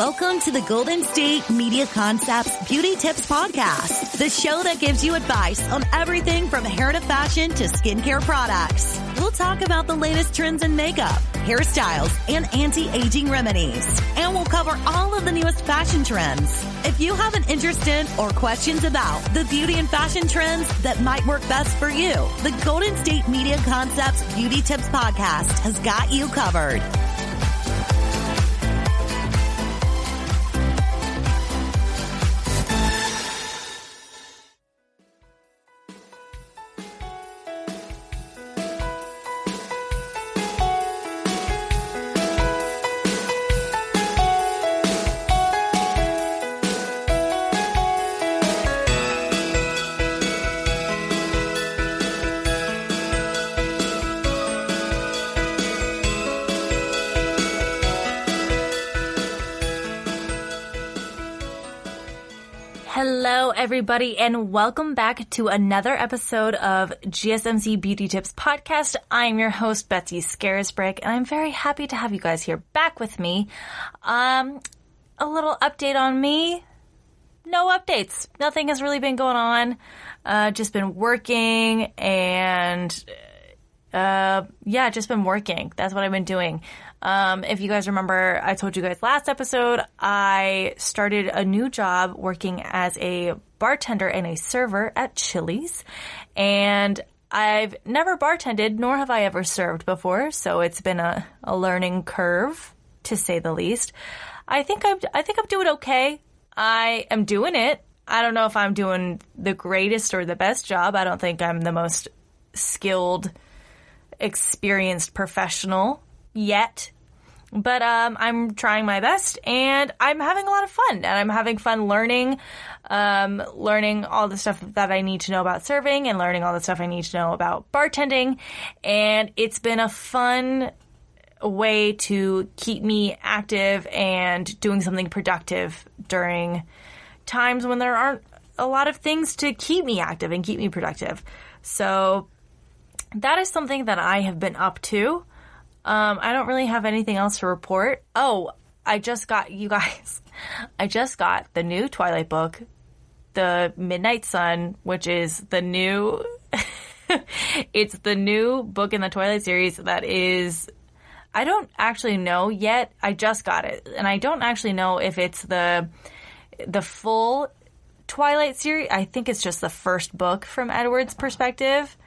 Welcome to the Golden State Media Concepts Beauty Tips Podcast, the show that gives you advice on everything from hair to fashion to skincare products. We'll talk about the latest trends in makeup, hairstyles, and anti-aging remedies. And we'll cover all of the newest fashion trends. If you have an interest in or questions about the beauty and fashion trends that might work best for you, the Golden State Media Concepts Beauty Tips Podcast has got you covered. Hello, everybody, and welcome back to another episode of GSMC Beauty Tips Podcast. I'm your host, Betsy Scarisbrick, and I'm very happy to have you guys here back with me. A little update on me. No updates. Nothing has really been going on. Just been working and, just been working. That's what I've been doing. If you guys remember, I told you guys last episode, I started a new job working as a bartender and a server at Chili's. And I've never bartended, nor have I ever served before. So it's been a learning curve, to say the least. I think I'm doing okay. I am doing it. I don't know if I'm doing the greatest or the best job. I don't think I'm the most skilled, experienced professional yet, but I'm trying my best, and I'm having a lot of fun, and I'm having fun learning all the stuff that I need to know about serving and learning all the stuff I need to know about bartending, and it's been a fun way to keep me active and doing something productive during times when there aren't a lot of things to keep me active and keep me productive. So that is something that I have been up to. I don't really have anything else to report. Oh, I just got the new Twilight book, The Midnight Sun, which is the new, it's the new book in the Twilight series that is, I don't actually know yet. I just got it, and I don't actually know if it's the full Twilight series. I think it's just the first book from Edward's perspective.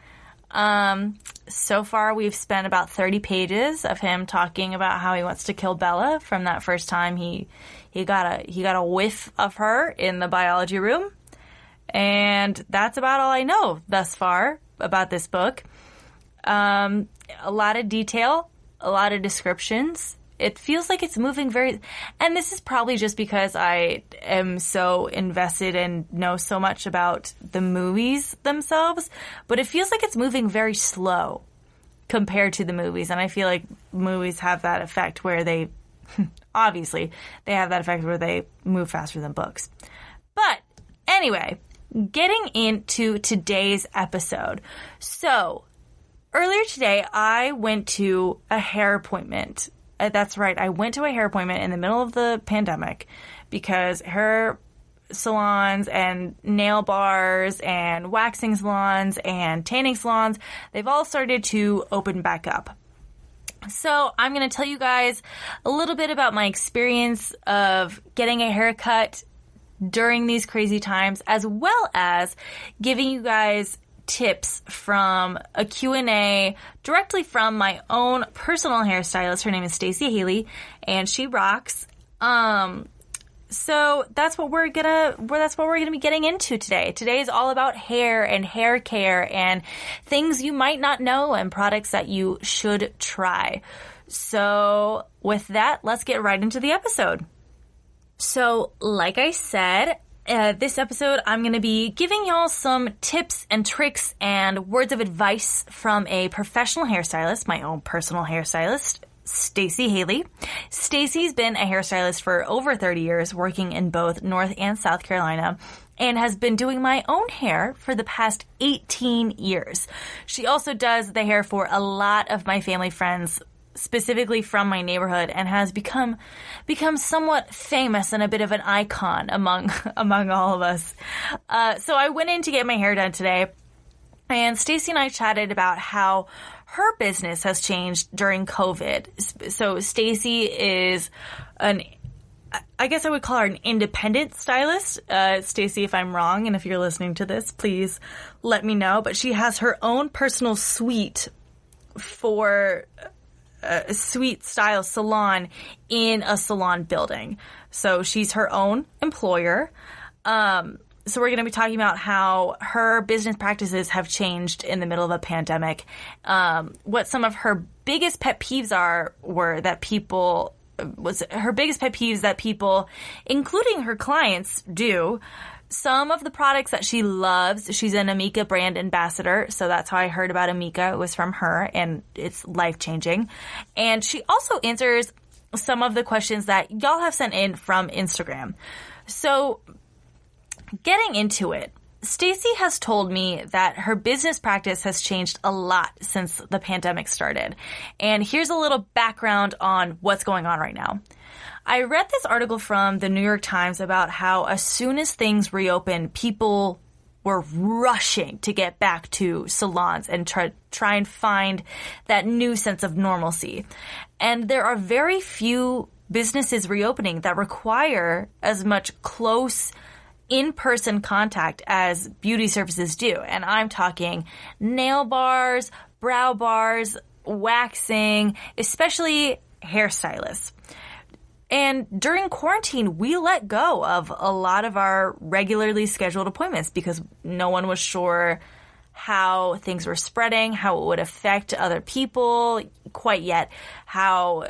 So far we've spent about 30 pages of him talking about how he wants to kill Bella from that first time he got a whiff of her in the biology room. And that's about all I know thus far about this book. A lot of detail, a lot of descriptions. It feels like it's moving and this is probably just because I am so invested and know so much about the movies themselves, but it feels like it's moving very slow compared to the movies. And I feel like movies have that effect where they, obviously, they have that effect where they move faster than books. But anyway, getting into today's episode. So earlier today, I went to a hair appointment. That's right. I went to a hair appointment in the middle of the pandemic because hair salons and nail bars and waxing salons and tanning salons, they've all started to open back up. So I'm going to tell you guys a little bit about my experience of getting a haircut during these crazy times, as well as giving you guys tips from a Q&A directly from my own personal hairstylist. Her name is Stacey Haley, and she rocks. So that's what we're gonna be getting into today. Today is all about hair and hair care and things you might not know and products that you should try. So with that, let's get right into the episode. So like I said, this episode, I'm going to be giving y'all some tips and tricks and words of advice from a professional hairstylist, my own personal hairstylist, Stacey Haley. Stacey's been a hairstylist for over 30 years, working in both North and South Carolina, and has been doing my own hair for the past 18 years. She also does the hair for a lot of my family friends specifically from my neighborhood, and has become somewhat famous and a bit of an icon among all of us. So I went in to get my hair done today, and Stacy and I chatted about how her business has changed during COVID. So Stacy is I guess I would call her an independent stylist. Stacy, if I'm wrong, and if you're listening to this, please let me know. But she has her own personal suite for a suite style salon in a salon building. So she's her own employer. So we're going to be talking about how her business practices have changed in the middle of a pandemic. What some of her biggest pet peeves that people, including her clients, do. Some of the products that she loves. She's an Amika brand ambassador, so that's how I heard about Amika. It was from her, and it's life-changing. And she also answers some of the questions that y'all have sent in from Instagram. So, getting into it, Stacy has told me that her business practice has changed a lot since the pandemic started. And here's a little background on what's going on right now. I read this article from the New York Times about how as soon as things reopened, people were rushing to get back to salons and try and find that new sense of normalcy. And there are very few businesses reopening that require as much close in-person contact as beauty services do. And I'm talking nail bars, brow bars, waxing, especially hairstylists. And during quarantine, we let go of a lot of our regularly scheduled appointments because no one was sure how things were spreading, how it would affect other people quite yet, how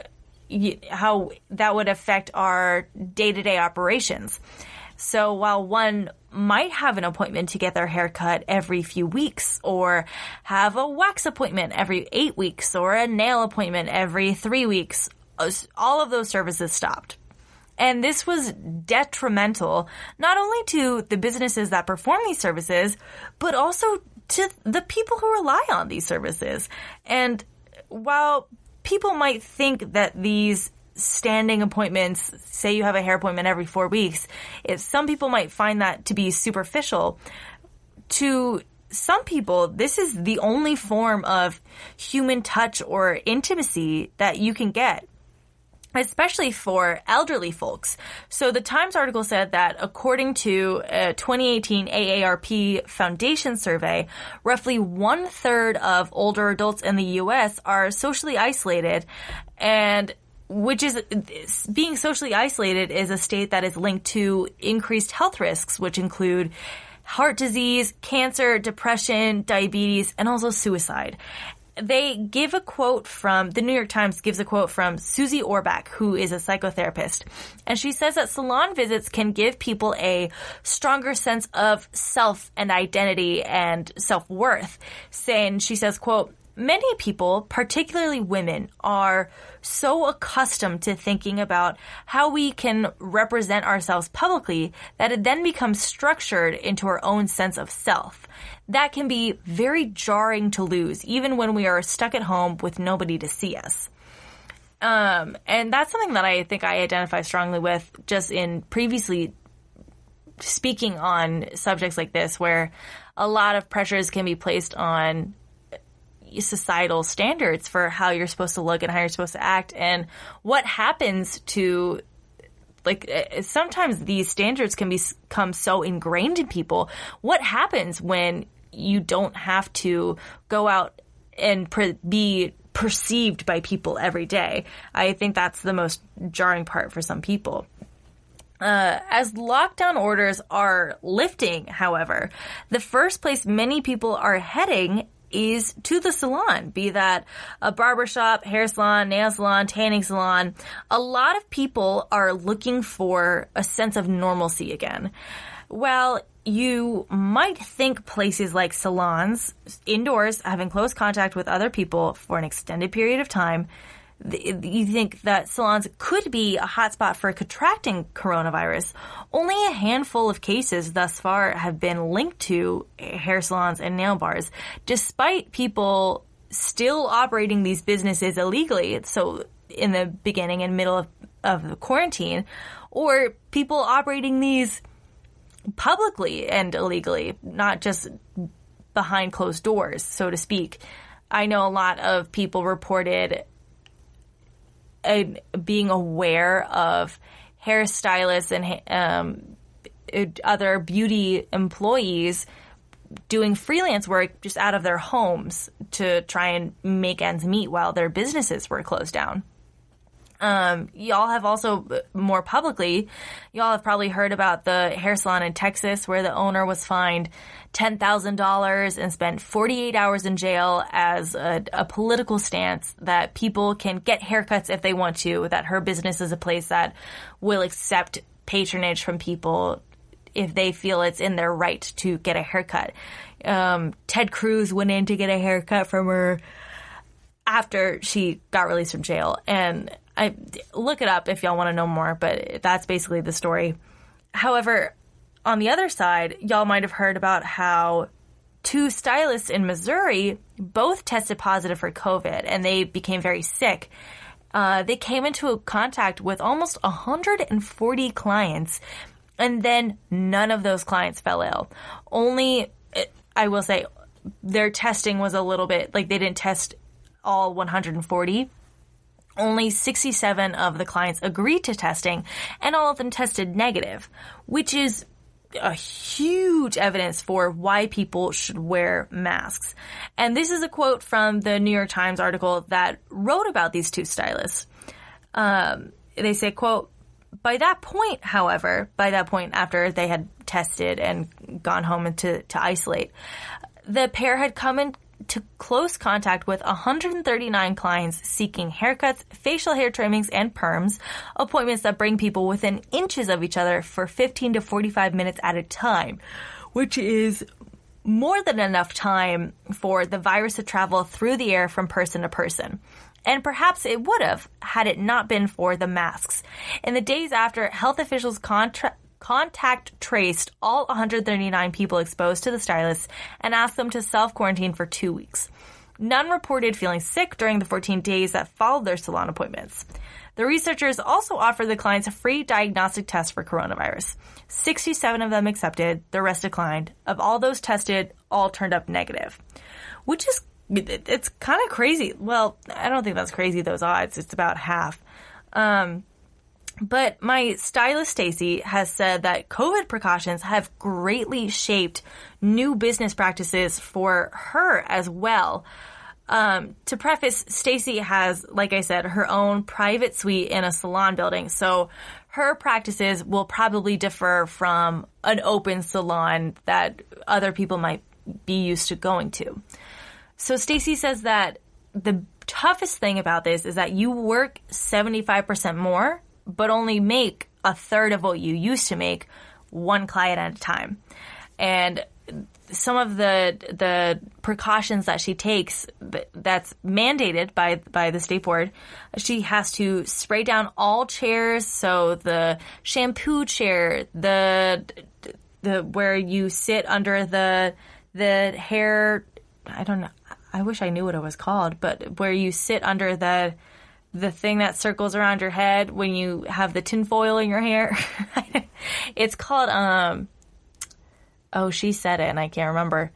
that would affect our day-to-day operations. So while one might have an appointment to get their hair cut every few weeks, or have a wax appointment every 8 weeks, or a nail appointment every 3 weeks, all of those services stopped. And this was detrimental not only to the businesses that perform these services, but also to the people who rely on these services. And while people might think that these standing appointments, say you have a hair appointment every 4 weeks, if some people might find that to be superficial, to some people, this is the only form of human touch or intimacy that you can get, especially for elderly folks. So the Times article said that according to a 2018 AARP Foundation survey, roughly 1/3 of older adults in the U.S. are socially isolated, and being socially isolated is a state that is linked to increased health risks, which include heart disease, cancer, depression, diabetes, and also suicide. They give a quote from, the New York Times gives a quote from Susie Orbach, who is a psychotherapist. And she says that salon visits can give people a stronger sense of self and identity and self-worth. She says, quote, "Many people, particularly women, are so accustomed to thinking about how we can represent ourselves publicly that it then becomes structured into our own sense of self. That can be very jarring to lose, even when we are stuck at home with nobody to see us." And that's something that I think I identify strongly with just in previously speaking on subjects like this, where a lot of pressures can be placed on societal standards for how you're supposed to look and how you're supposed to act, and what happens to, sometimes these standards can become so ingrained in people. What happens when you don't have to go out and be perceived by people every day? I think that's the most jarring part for some people. As lockdown orders are lifting, however, the first place many people are heading is to the salon, be that a barbershop, hair salon, nail salon, tanning salon. A lot of people are looking for a sense of normalcy again. While you might think places like salons, indoors, having close contact with other people for an extended period of time, you think that salons could be a hotspot for contracting coronavirus. Only a handful of cases thus far have been linked to hair salons and nail bars, despite people still operating these businesses illegally. So in the beginning and middle of the quarantine, or people operating these publicly and illegally, not just behind closed doors, so to speak. I know a lot of people reported being aware of hairstylists and other beauty employees doing freelance work just out of their homes to try and make ends meet while their businesses were closed down. Y'all have also, more publicly, y'all have probably heard about the hair salon in Texas where the owner was fined $10,000 and spent 48 hours in jail as a political stance that people can get haircuts if they want to, that her business is a place that will accept patronage from people if they feel it's in their right to get a haircut. Ted Cruz went in to get a haircut from her after she got released from jail. And I look it up if y'all want to know more, but that's basically the story. However, on the other side, y'all might have heard about how 2 stylists in Missouri both tested positive for COVID, and they became very sick. They came into contact with almost 140 clients, and then none of those clients fell ill. Only, I will say, their testing was a little bit, like they didn't test all 140. Only 67 of the clients agreed to testing, and all of them tested negative, which is a huge evidence for why people should wear masks. And this is a quote from the New York Times article that wrote about these 2 stylists. They say, quote, by that point after they had tested and gone home to isolate, the pair had come into close contact with 139 clients seeking haircuts, facial hair trimmings, and perms, appointments that bring people within inches of each other for 15 to 45 minutes at a time, which is more than enough time for the virus to travel through the air from person to person. And perhaps it would have had it not been for the masks. In the days after, health officials contact traced all 139 people exposed to the stylists and asked them to self-quarantine for 2 weeks. None reported feeling sick during the 14 days that followed their salon appointments. The researchers also offered the clients a free diagnostic test for coronavirus. 67 of them accepted, the rest declined. Of all those tested, all turned up negative. Which is, it's kind of crazy. Well, I don't think that's crazy, those odds. It's about half. But my stylist, Stacy, has said that COVID precautions have greatly shaped new business practices for her as well. To preface, Stacy has, like I said, her own private suite in a salon building. So her practices will probably differ from an open salon that other people might be used to going to. So Stacy says that the toughest thing about this is that you work 75% more, but only make a third of what you used to make, one client at a time. And some of the precautions that she takes that's mandated by the state board, she has to spray down all chairs. So the shampoo chair, the where you sit under the hair, I don't know, I wish I knew what it was called, but where you sit under the thing that circles around your head when you have the tinfoil in your hair. It's called, oh, she said it and I can't remember.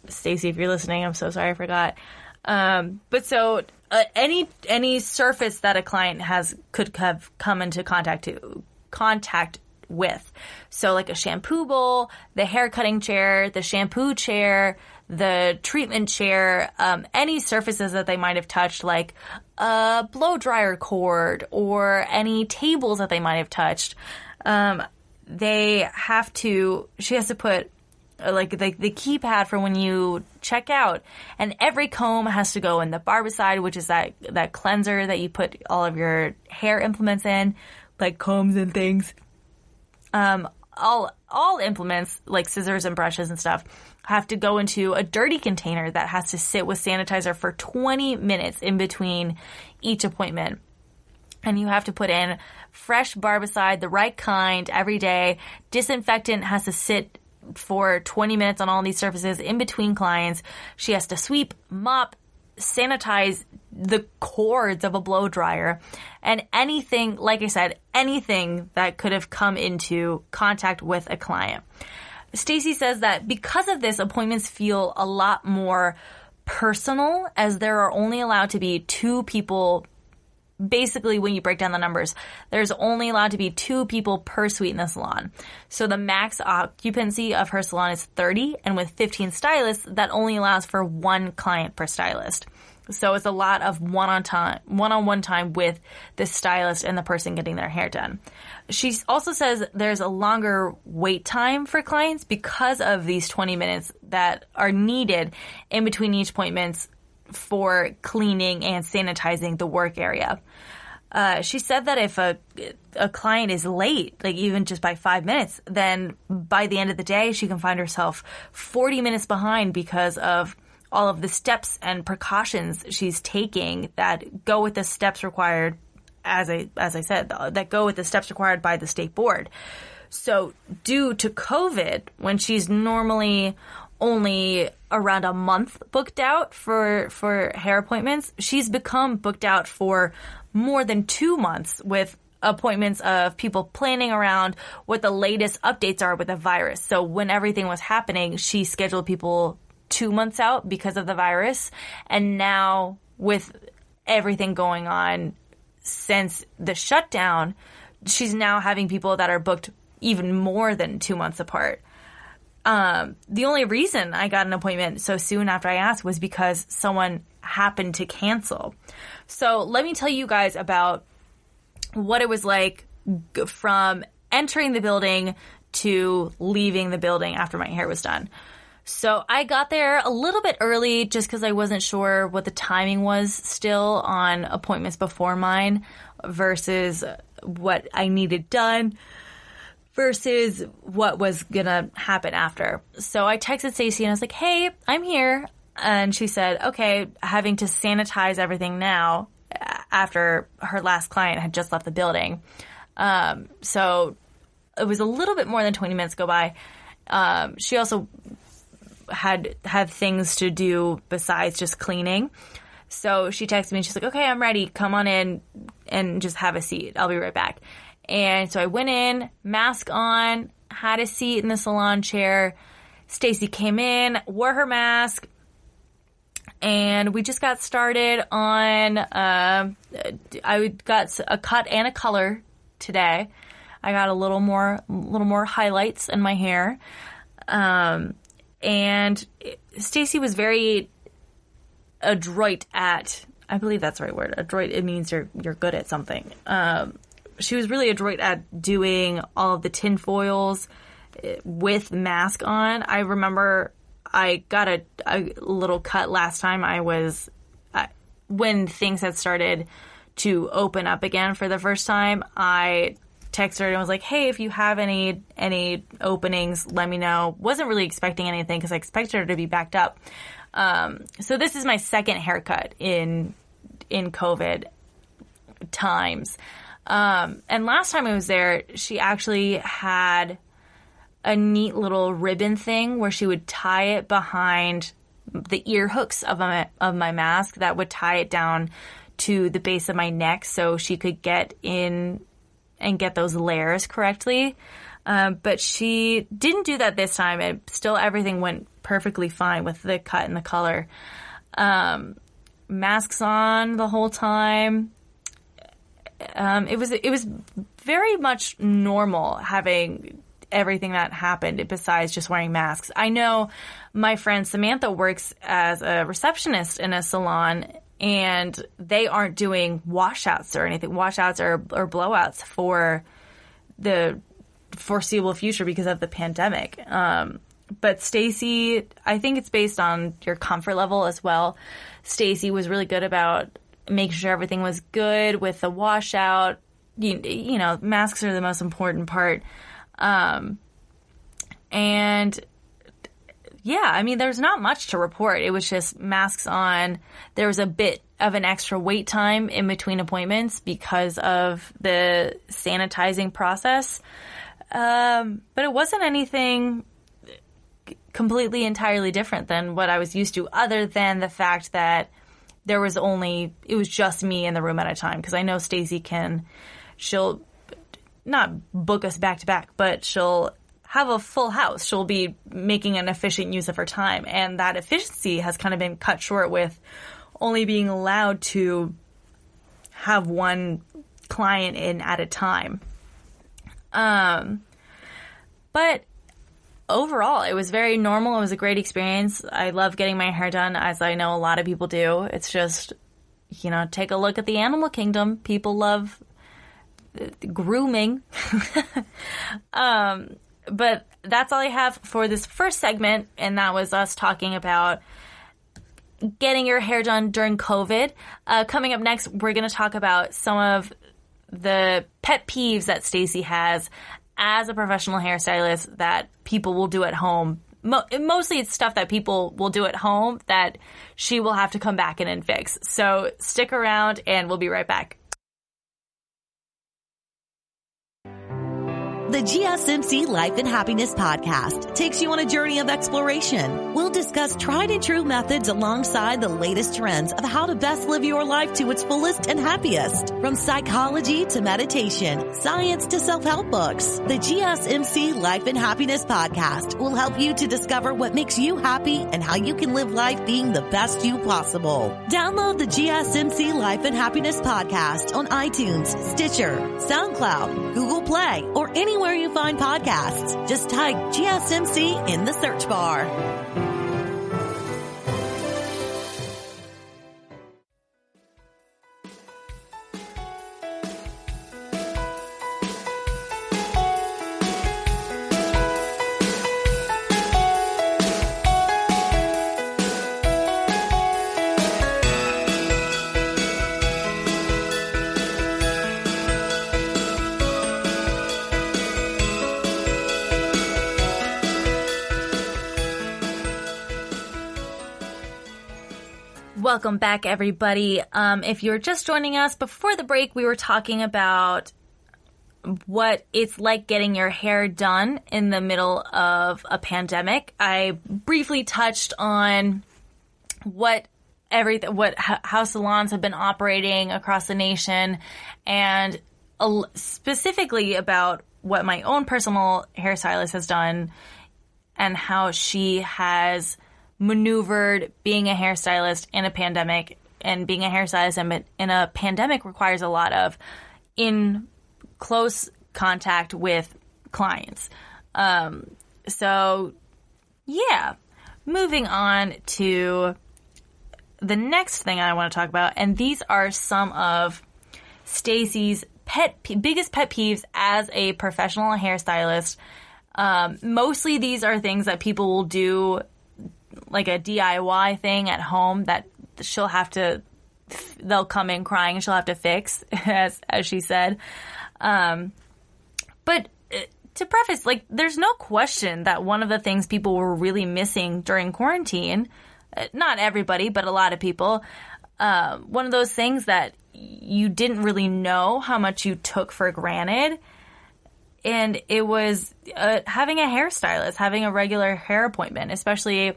Stacy, if you're listening, I'm so sorry I forgot. But so any surface that a client could have come into contact with. So like a shampoo bowl, the hair cutting chair, the shampoo chair, the treatment chair, any surfaces that they might have touched, like a blow dryer cord or any tables that they might have touched. She has to put like the keypad for when you check out, and every comb has to go in the barbicide, which is that cleanser that you put all of your hair implements in, like combs and things. All implements, like scissors and brushes and stuff, have to go into a dirty container that has to sit with sanitizer for 20 minutes in between each appointment. And you have to put in fresh barbicide, the right kind, every day. Disinfectant has to sit for 20 minutes on all these surfaces in between clients. She has to sweep, mop, sanitize the cords of a blow dryer, and anything, like I said, anything that could have come into contact with a client. Stacy says that because of this, appointments feel a lot more personal, as there are only allowed to be 2 people. Basically, when you break down the numbers, there's only allowed to be 2 people per suite in the salon. So the max occupancy of her salon is 30, and with 15 stylists, that only allows for 1 client per stylist. So it's a lot of one-on-one time with the stylist and the person getting their hair done. She also says there's a longer wait time for clients because of these 20 minutes that are needed in between each appointments for cleaning and sanitizing the work area. She said that if a client is late, like even just by 5 minutes, then by the end of the day, she can find herself 40 minutes behind because of all of the steps and precautions she's taking that go with the steps required, as I said, that go with the steps required by the state board. So due to COVID, when she's normally only around a month booked out for hair appointments, she's become booked out for more than 2 months with appointments of people planning around what the latest updates are with the virus. So when everything was happening, she scheduled people 2 months out because of the virus. And now with everything going on since the shutdown, she's now having people that are booked even more than 2 months apart. The only reason I got an appointment so soon after I asked was because someone happened to cancel. So let me tell you guys about what it was like from entering the building to leaving the building after my hair was done. So I got there a little bit early just because I wasn't sure what the timing was still on appointments before mine versus what I needed done versus what was going to happen after. So I texted Stacey and I was like, hey, I'm here. And she said, okay, having to sanitize everything now after her last client had just left the building. So it was a little bit more than 20 minutes go by. She also had things to do besides just cleaning. So she texted me and she's like, okay, I'm ready. Come on in and just have a seat. I'll be right back. And so I went in, mask on, had a seat in the salon chair. Stacy came in, wore her mask, and we just got started on, I got a cut and a color today. I got a little more highlights in my hair. And Stacy was very adroit at, I believe that's the right word. Adroit, it means you're good at something. She was really adroit at doing all of the tin foils with mask on. I remember I got a little cut last time when things had started to open up again for the first time. I texted her and was like, hey, if you have any openings, let me know. Wasn't really expecting anything because I expected her to be backed up. So this is my second haircut in COVID times. And last time I was there, she actually had a neat little ribbon thing where she would tie it behind the ear hooks of my mask that would tie it down to the base of my neck so she could get in and get those layers correctly. But she didn't do that this time. Everything went perfectly fine with the cut and the color. Masks on the whole time. It was very much normal having everything that happened besides just wearing masks. I know my friend Samantha works as a receptionist in a salon, and they aren't doing washouts or anything, washouts or blowouts for the foreseeable future because of the pandemic. But Stacy, I think it's based on your comfort level as well. Stacy was really good about making sure everything was good with the washout. You know, masks are the most important part. And yeah, I mean, there's not much to report. It was just masks on. There was a bit of an extra wait time in between appointments because of the sanitizing process. But it wasn't anything completely entirely different than what I was used to, other than the fact that it was just me in the room at a time. Because I know Stacey she'll not book us back to back, but she'll have a full house. She'll be making an efficient use of her time. And that efficiency has kind of been cut short with only being allowed to have one client in at a time. But overall, it was very normal. It was a great experience. I love getting my hair done, as I know a lot of people do. It's just, take a look at the animal kingdom. People love grooming. But that's all I have for this first segment, and that was us talking about getting your hair done during COVID. Coming up next, we're going to talk about some of the pet peeves that Stacey has as a professional hairstylist that people will do at home. Mostly it's stuff that people will do at home that she will have to come back in and fix. So stick around and we'll be right back. The GSMC Life and Happiness podcast takes you on a journey of exploration. We'll discuss tried and true methods alongside the latest trends of how to best live your life to its fullest and happiest. From psychology to meditation, science to self-help books, the GSMC Life and Happiness podcast will help you to discover what makes you happy and how you can live life being the best you possible. Download the GSMC Life and Happiness podcast on iTunes, Stitcher, SoundCloud, Google Play, or anywhere you find podcasts. Just type GSMC in the search bar. Welcome back, everybody. If you're just joining us, before the break, we were talking about what it's like getting your hair done in the middle of a pandemic. I briefly touched on how salons have been operating across the nation, and specifically about what my own personal hairstylist has done and how she has maneuvered being a hairstylist in a pandemic. And being a hairstylist in a pandemic requires a lot of in close contact with clients. So yeah, moving on to the next thing I want to talk about, and these are some of Stacey's biggest pet peeves as a professional hairstylist. Mostly these are things that people will do, like a DIY thing at home that they'll come in crying and she'll have to fix, as she said. But to preface, there's no question that one of the things people were really missing during quarantine, not everybody, but a lot of people, one of those things that you didn't really know how much you took for granted. And it was having a hairstylist, having a regular hair appointment. Especially,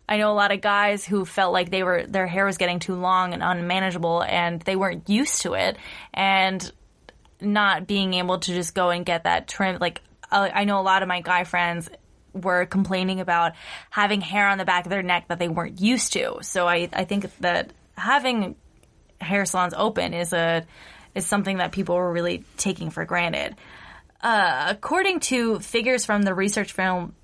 I know a lot of guys who felt like their hair was getting too long and unmanageable, and they weren't used to it, and not being able to just go and get that trim. I know a lot of my guy friends were complaining about having hair on the back of their neck that they weren't used to. So I think that having hair salons open is something that people were really taking for granted. According to figures from the research firm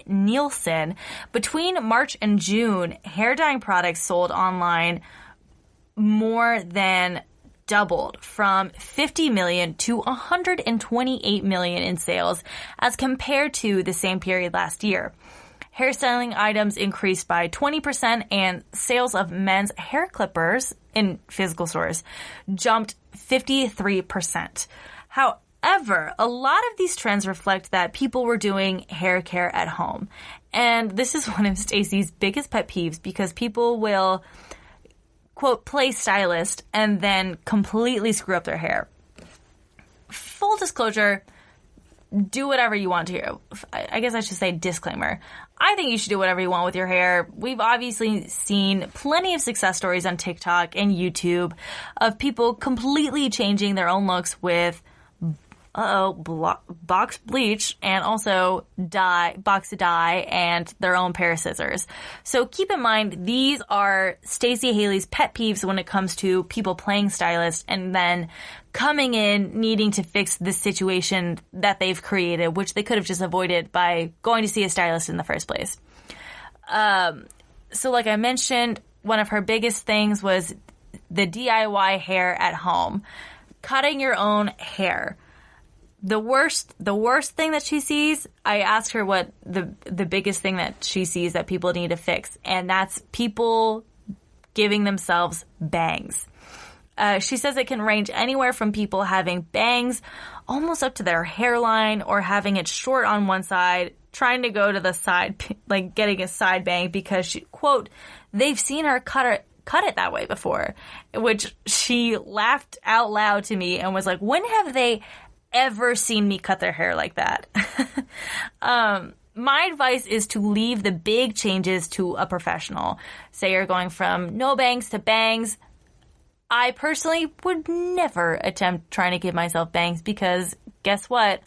Nielsen, between March and June, hair dyeing products sold online more than doubled, from 50 million to 128 million in sales as compared to the same period last year. Hairstyling items increased by 20%, and sales of men's hair clippers in physical stores jumped 53%. However, a lot of these trends reflect that people were doing hair care at home. And this is one of Stacey's biggest pet peeves, because people will, quote, play stylist and then completely screw up their hair. Full disclosure, do whatever you want to your, I guess I should say disclaimer. I think you should do whatever you want with your hair. We've obviously seen plenty of success stories on TikTok and YouTube of people completely changing their own looks with box bleach and also box dye and their own pair of scissors. So keep in mind, these are Stacey Haley's pet peeves when it comes to people playing stylist and then coming in needing to fix the situation that they've created, which they could have just avoided by going to see a stylist in the first place. So like I mentioned, one of her biggest things was the DIY hair at home, cutting your own hair. The worst thing that she sees, I asked her what the biggest thing that she sees that people need to fix, and that's people giving themselves bangs. She says it can range anywhere from people having bangs almost up to their hairline or having it short on one side, trying to go to the side, like getting a side bang because she, quote, they've seen her cut it that way before, which she laughed out loud to me and was like, when have they ever seen me cut their hair like that? My advice is to leave the big changes to a professional. Say you're going from no bangs to bangs. I personally would never attempt trying to give myself bangs because guess what?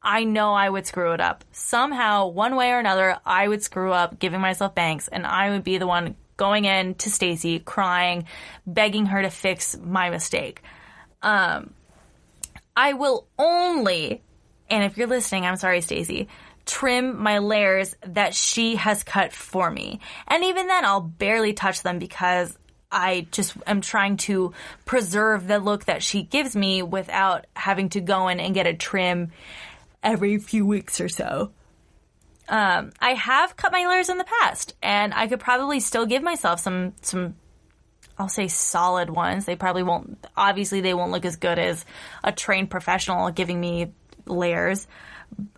I know I would screw it up. Somehow, one way or another, I would screw up giving myself bangs and I would be the one going in to Stacey, crying, begging her to fix my mistake. I will only, and if you're listening, I'm sorry, Stacey, trim my layers that she has cut for me. And even then, I'll barely touch them because I just am trying to preserve the look that she gives me without having to go in and get a trim every few weeks or so. I have cut my layers in the past, and I could probably still give myself some I'll say solid ones. They probably won't, obviously they won't look as good as a trained professional giving me layers.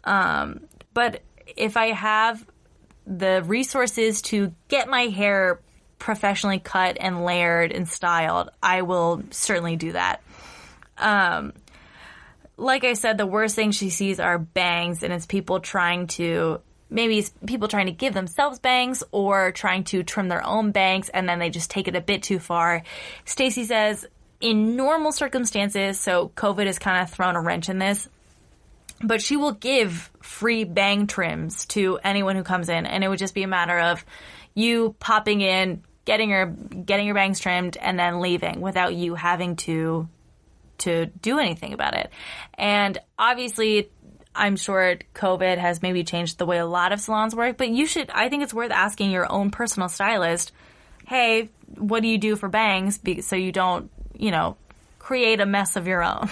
But if I have the resources to get my hair professionally cut and layered and styled, I will certainly do that. Like I said, the worst thing she sees are bangs, and it's people trying to give themselves bangs or trying to trim their own bangs, and then they just take it a bit too far. Stacey says in normal circumstances, so COVID has kind of thrown a wrench in this, but she will give free bang trims to anyone who comes in, and it would just be a matter of you popping in, getting your bangs trimmed, and then leaving without you having to do anything about it. And obviously, I'm sure COVID has maybe changed the way a lot of salons work, but I think it's worth asking your own personal stylist, hey, what do you do for bangs? So you don't, create a mess of your own.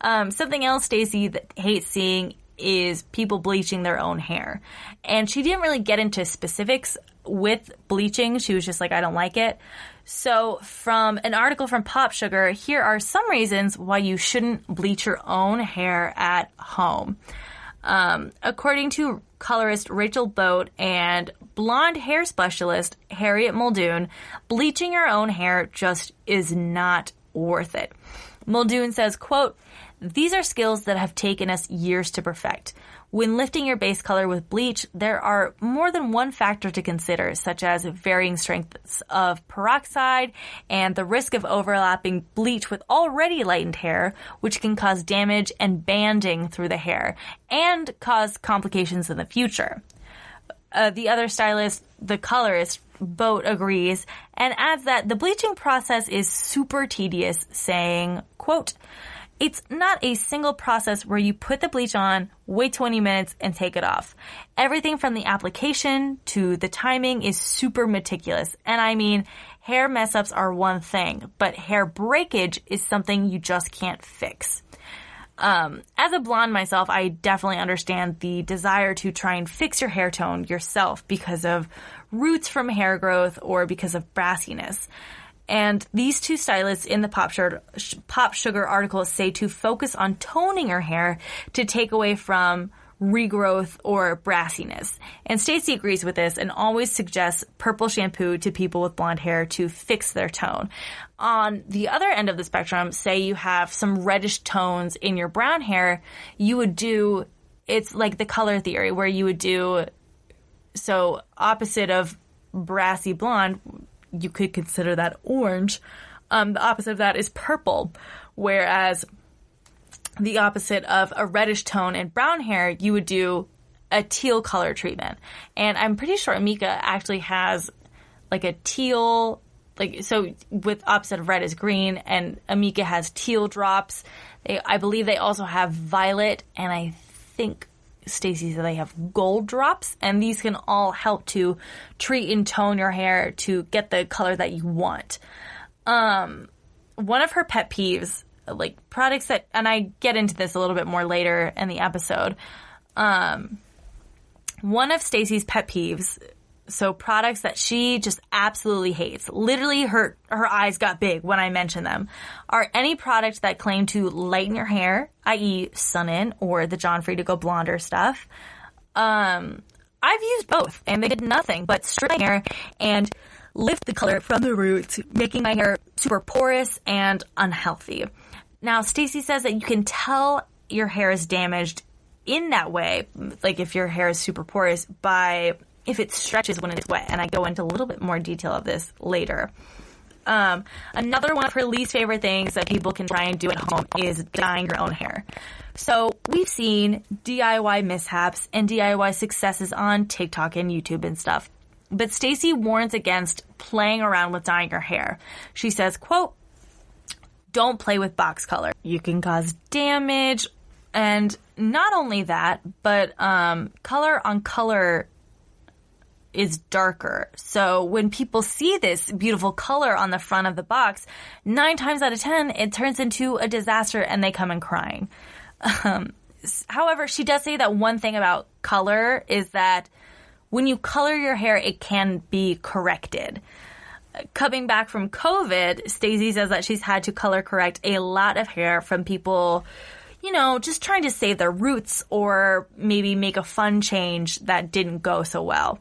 Something else Stacey hates seeing is people bleaching their own hair. And she didn't really get into specifics with bleaching. She was just like, I don't like it. So from an article from Pop Sugar, here are some reasons why you shouldn't bleach your own hair at home. According to colorist Rachel Boat and blonde hair specialist Harriet Muldoon, bleaching your own hair just is not worth it. Muldoon says, quote, these are skills that have taken us years to perfect. When lifting your base color with bleach, there are more than one factor to consider, such as varying strengths of peroxide and the risk of overlapping bleach with already lightened hair, which can cause damage and banding through the hair and cause complications in the future. The other stylist, the colorist, Boat agrees and adds that the bleaching process is super tedious, saying, quote, it's not a single process where you put the bleach on, wait 20 minutes, and take it off. Everything from the application to the timing is super meticulous. And I mean, hair mess-ups are one thing, but hair breakage is something you just can't fix. As a blonde myself, I definitely understand the desire to try and fix your hair tone yourself because of roots from hair growth or because of brassiness. And these two stylists in the Pop Sugar article say to focus on toning your hair to take away from regrowth or brassiness. And Stacey agrees with this and always suggests purple shampoo to people with blonde hair to fix their tone. On the other end of the spectrum, say you have some reddish tones in your brown hair, you would do, it's like the color theory where you would do, so opposite of brassy blonde, you could consider that orange. The opposite of that is purple, whereas the opposite of a reddish tone in brown hair, you would do a teal color treatment. And I'm pretty sure Amika actually has like a teal, like, so with opposite of red is green, and Amika has teal drops. I believe they also have violet, and I think Stacey said they have gold drops, and these can all help to treat and tone your hair to get the color that you want. One of her pet peeves, like products that, and I get into this a little bit more later in the episode. One of Stacey's pet peeves, so products that she just absolutely hates, literally her eyes got big when I mentioned them, are any products that claim to lighten your hair, i.e. Sun-In or the John Frieda Go Blonder stuff. I've used both, and they did nothing but strip my hair and lift the color from the roots, making my hair super porous and unhealthy. Now, Stacey says that you can tell your hair is damaged in that way, like if your hair is super porous, by if it stretches when it's wet. And I go into a little bit more detail of this later. Another one of her least favorite things that people can try and do at home is dyeing your own hair. So we've seen DIY mishaps and DIY successes on TikTok and YouTube and stuff. But Stacey warns against playing around with dyeing your hair. She says, quote, "Don't play with box color. You can cause damage." And not only that, but color on color is darker. So when people see this beautiful color on the front of the box, 9 times out of 10, it turns into a disaster and they come in crying. However, she does say that one thing about color is that when you color your hair, it can be corrected. Coming back from COVID, Stacey says that she's had to color correct a lot of hair from people, you know, just trying to save their roots or maybe make a fun change that didn't go so well.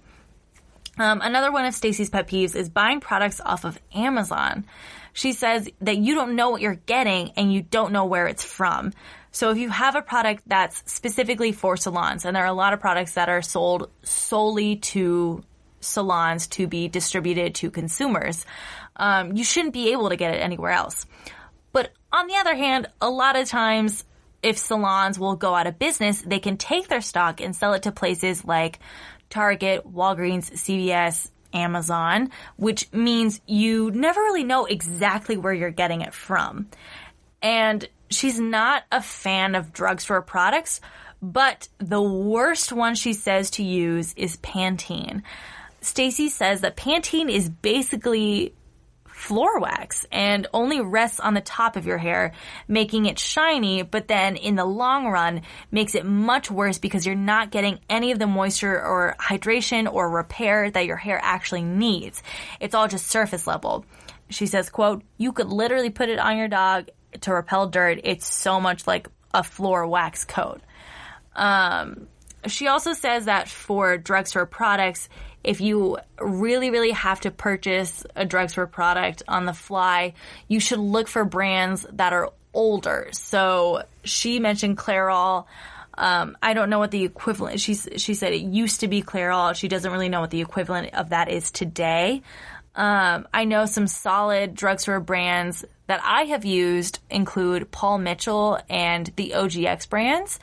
Another one of Stacey's pet peeves is buying products off of Amazon. She says that you don't know what you're getting and you don't know where it's from. So if you have a product that's specifically for salons, and there are a lot of products that are sold solely to salons to be distributed to consumers, you shouldn't be able to get it anywhere else. But on the other hand, a lot of times if salons will go out of business, they can take their stock and sell it to places like Target, Walgreens, CVS, Amazon, which means you never really know exactly where you're getting it from. And she's not a fan of drugstore products, but the worst one she says to use is Pantene. Stacey says that Pantene is basically floor wax and only rests on the top of your hair, making it shiny, but then in the long run makes it much worse because you're not getting any of the moisture or hydration or repair that your hair actually needs. It's all just surface level. She says, quote, "You could literally put it on your dog to repel dirt. It's so much like a floor wax coat." She also says that for drugstore products, if you really, really have to purchase a drugstore product on the fly, you should look for brands that are older. So she mentioned Clairol. I don't know what the equivalent, she said it used to be Clairol. She doesn't really know what the equivalent of that is today. I know some solid drugstore brands that I have used include Paul Mitchell and the OGX brands.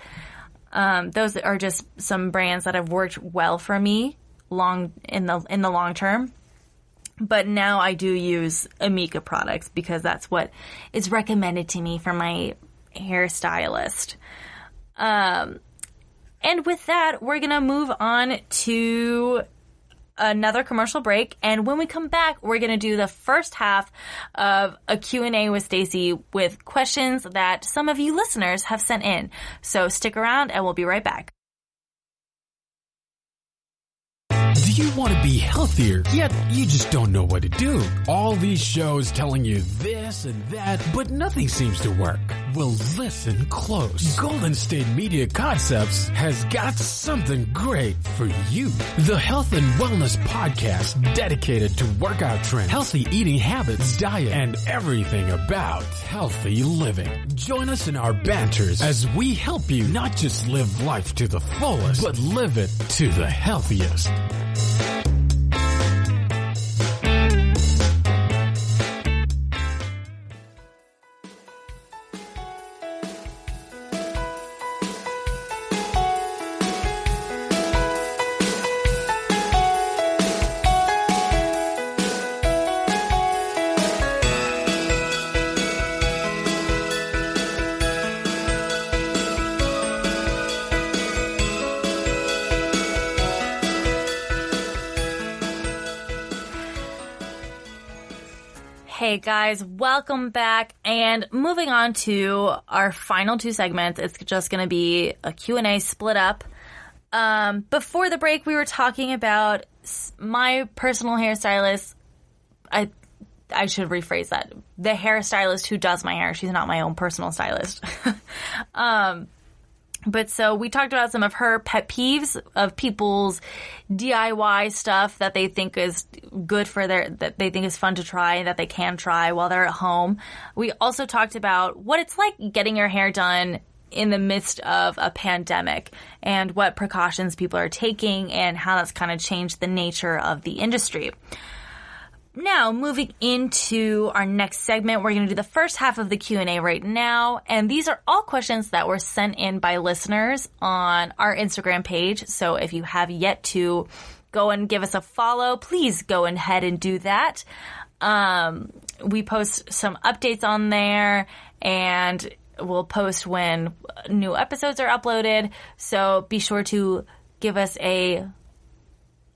Those are just some brands that have worked well for me in the long term. But now I do use Amika products because that's what is recommended to me from my hairstylist. And with that, we're going to move on to another commercial break. And when we come back, we're going to do the first half of a Q&A with Stacey with questions that some of you listeners have sent in. So stick around and we'll be right back. Do you want to be healthier, yet you just don't know what to do? All these shows telling you this and that, but nothing seems to work. Well, listen close. Golden State Media Concepts has got something great for you. The Health and Wellness Podcast dedicated to workout trends, healthy eating habits, diet, and everything about healthy living. Join us in our banters as we help you not just live life to the fullest, but live it to the healthiest. Hey guys, welcome back, and moving on to our final two segments. It's just going to be a Q&A split up. Before the break, we were talking about my personal hairstylist. I should rephrase that. The hairstylist who does my hair. She's not my own personal stylist. But so we talked about some of her pet peeves of people's DIY stuff that they think is good for that they think is fun to try, that they can try while they're at home. We also talked about what it's like getting your hair done in the midst of a pandemic and what precautions people are taking and how that's kind of changed the nature of the industry. Now, moving into our next segment, we're going to do the first half of the Q&A right now. And these are all questions that were sent in by listeners on our Instagram page. So if you have yet to go and give us a follow, please go ahead and do that. We post some updates on there, and we'll post when new episodes are uploaded. So be sure to give us a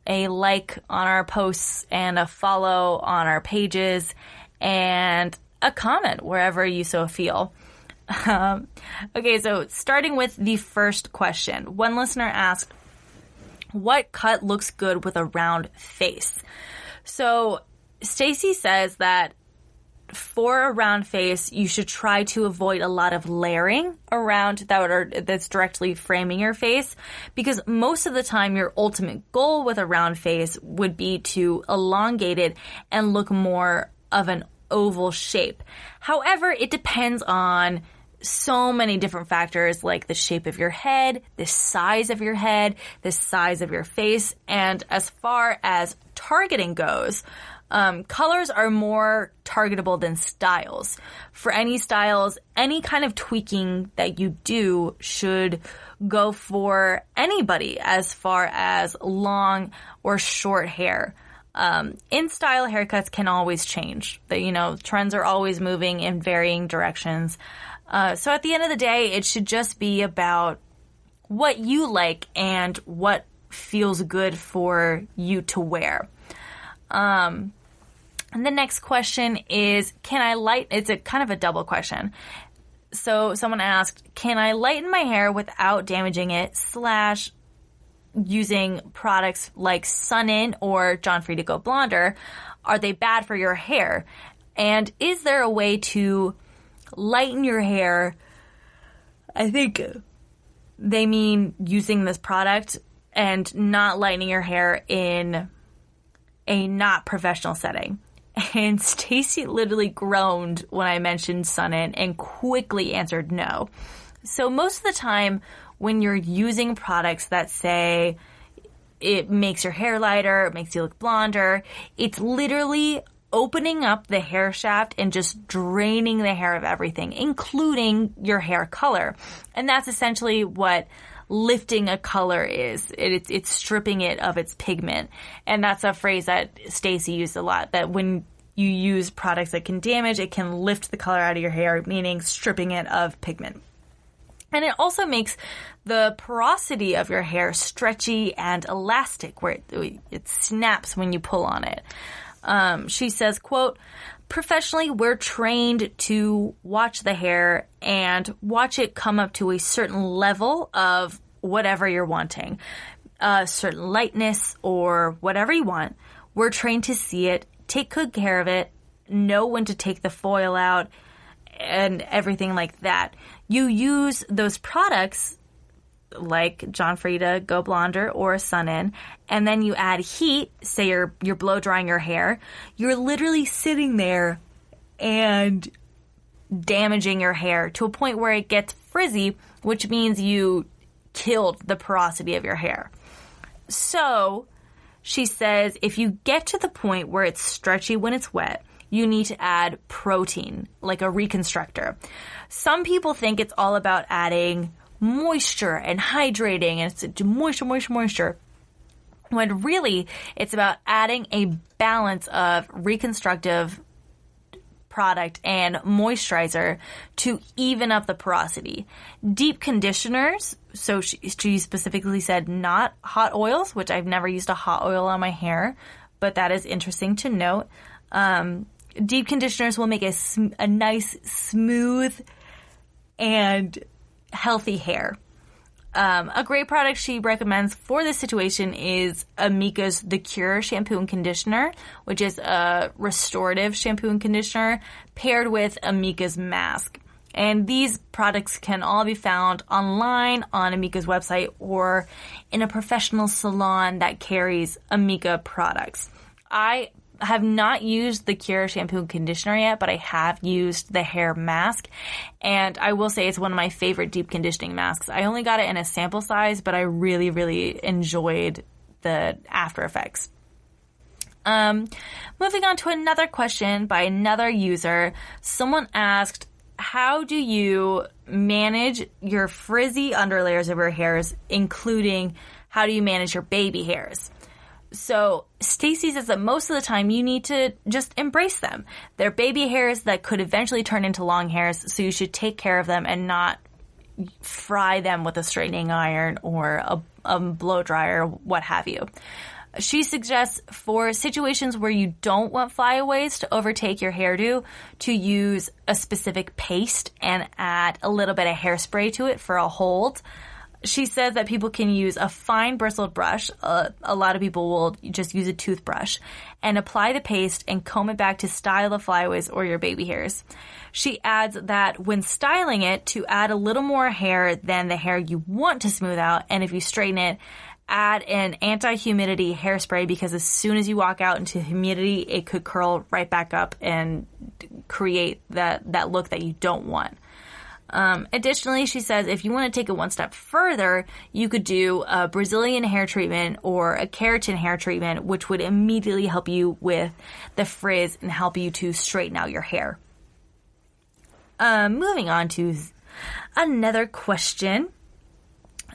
like on our posts and a follow on our pages and a comment wherever you so feel. Okay, so starting with the first question. One listener asked, what cut looks good with a round face? So Stacy says that for a round face, you should try to avoid a lot of layering around that's directly framing your face, because most of the time your ultimate goal with a round face would be to elongate it and look more of an oval shape. However, it depends on so many different factors like the shape of your head, the size of your head, the size of your face, and as far as targeting goes, colors are more targetable than styles. For any styles, any kind of tweaking that you do should go for anybody as far as long or short hair. In-style haircuts can always change. Trends are always moving in varying directions. So at the end of the day, it should just be about what you like and what feels good for you to wear. And the next question is, it's a kind of a double question. So someone asked, can I lighten my hair without damaging it / using products like Sun-In or John Frieda Go Blonder? Are they bad for your hair? And is there a way to lighten your hair? I think they mean using this product and not lightening your hair in a not professional setting. And Stacy literally groaned when I mentioned Sun-In and quickly answered no. So most of the time when you're using products that say it makes your hair lighter, it makes you look blonder, it's literally opening up the hair shaft and just draining the hair of everything, including your hair color. And that's essentially what lifting a color is. It's stripping it of its pigment. And that's a phrase that Stacy used a lot, that when you use products that can damage, it can lift the color out of your hair, meaning stripping it of pigment. And it also makes the porosity of your hair stretchy and elastic, where it snaps when you pull on it. She says, quote, professionally, we're trained to watch the hair and watch it come up to a certain level of whatever you're wanting, certain lightness or whatever you want. We're trained to see it, take good care of it, know when to take the foil out, and everything like that. You use those products like John Frieda, Go Blonder, or Sun-In, and then you add heat, say you're blow drying your hair, you're literally sitting there and damaging your hair to a point where it gets frizzy, which means you killed the porosity of your hair. So she says if you get to the point where it's stretchy when it's wet, you need to add protein, like a reconstructor. Some people think it's all about adding moisture and hydrating, and it's moisture, when really it's about adding a balance of reconstructive product and moisturizer to even up the porosity. Deep conditioners, so she specifically said not hot oils, which I've never used a hot oil on my hair, but that is interesting to note. Deep conditioners will make a nice, smooth, and healthy hair. A great product she recommends for this situation is Amika's The Cure shampoo and conditioner, which is a restorative shampoo and conditioner paired with Amika's mask. And these products can all be found online on Amika's website or in a professional salon that carries Amika products. I have not used the Cure shampoo and conditioner yet, but I have used the hair mask, and I will say it's one of my favorite deep conditioning masks. I only got it in a sample size, but I really, really enjoyed the after effects. Moving on to another question by another user. Someone asked, how do you manage your frizzy underlayers of your hairs, including how do you manage your baby hairs? So Stacy says that most of the time you need to just embrace them. They're baby hairs that could eventually turn into long hairs, so you should take care of them and not fry them with a straightening iron or a blow dryer, what have you. She suggests for situations where you don't want flyaways to overtake your hairdo to use a specific paste and add a little bit of hairspray to it for a hold. She says that people can use a fine bristled brush. A lot of people will just use a toothbrush and apply the paste and comb it back to style the flyaways or your baby hairs. She adds that when styling it, to add a little more hair than the hair you want to smooth out, and if you straighten it, add an anti-humidity hairspray, because as soon as you walk out into humidity, it could curl right back up and create that look that you don't want. Additionally, she says if you want to take it one step further, you could do a Brazilian hair treatment or a keratin hair treatment, which would immediately help you with the frizz and help you to straighten out your hair. Moving on to another question.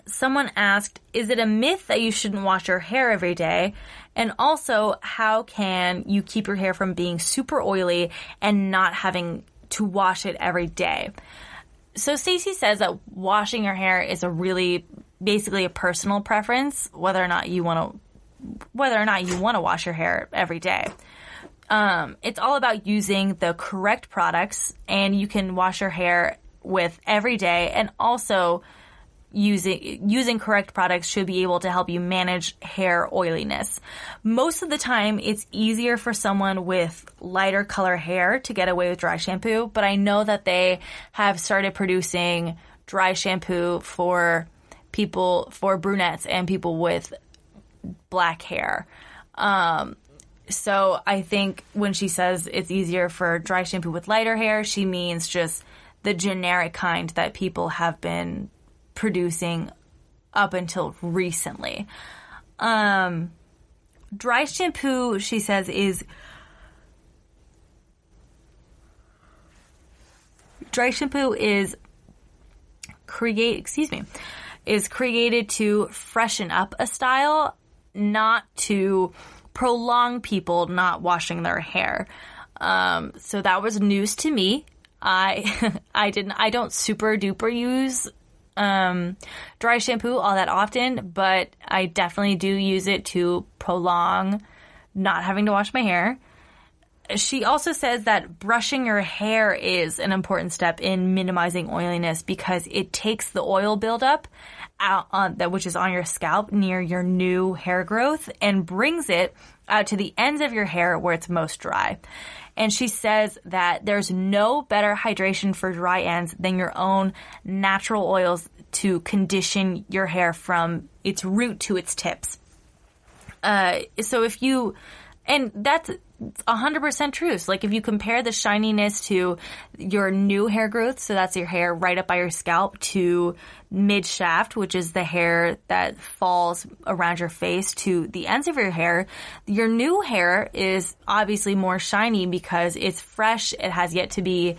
Someone asked, is it a myth that you shouldn't wash your hair every day? And also, how can you keep your hair from being super oily and not having to wash it every day? So Stacey says that washing your hair is basically a personal preference, whether or not you want to wash your hair every day. It's all about using the correct products, and you can wash your hair with every day, and also using correct products should be able to help you manage hair oiliness. Most of the time, it's easier for someone with lighter color hair to get away with dry shampoo, but I know that they have started producing dry shampoo for brunettes and people with black hair. So I think when she says it's easier for dry shampoo with lighter hair, she means just the generic kind that people have been producing up until recently. Dry shampoo, she says, is created to freshen up a style, not to prolong people not washing their hair. So that was news to me. I don't super duper use dry shampoo all that often, but I definitely do use it to prolong not having to wash my hair. she also says that brushing your hair is an important step in minimizing oiliness because it takes the oil buildup out on that, which is on your scalp near your new hair growth, and brings it out to the ends of your hair where it's most dry. And she says that there's no better hydration for dry ends than your own natural oils to condition your hair from its root to its tips. So if you, and that's 100% true. So like if you compare the shininess to your new hair growth, so that's your hair right up by your scalp, to mid shaft, which is the hair that falls around your face, to the ends of your hair, your new hair is obviously more shiny because it's fresh. It has yet to be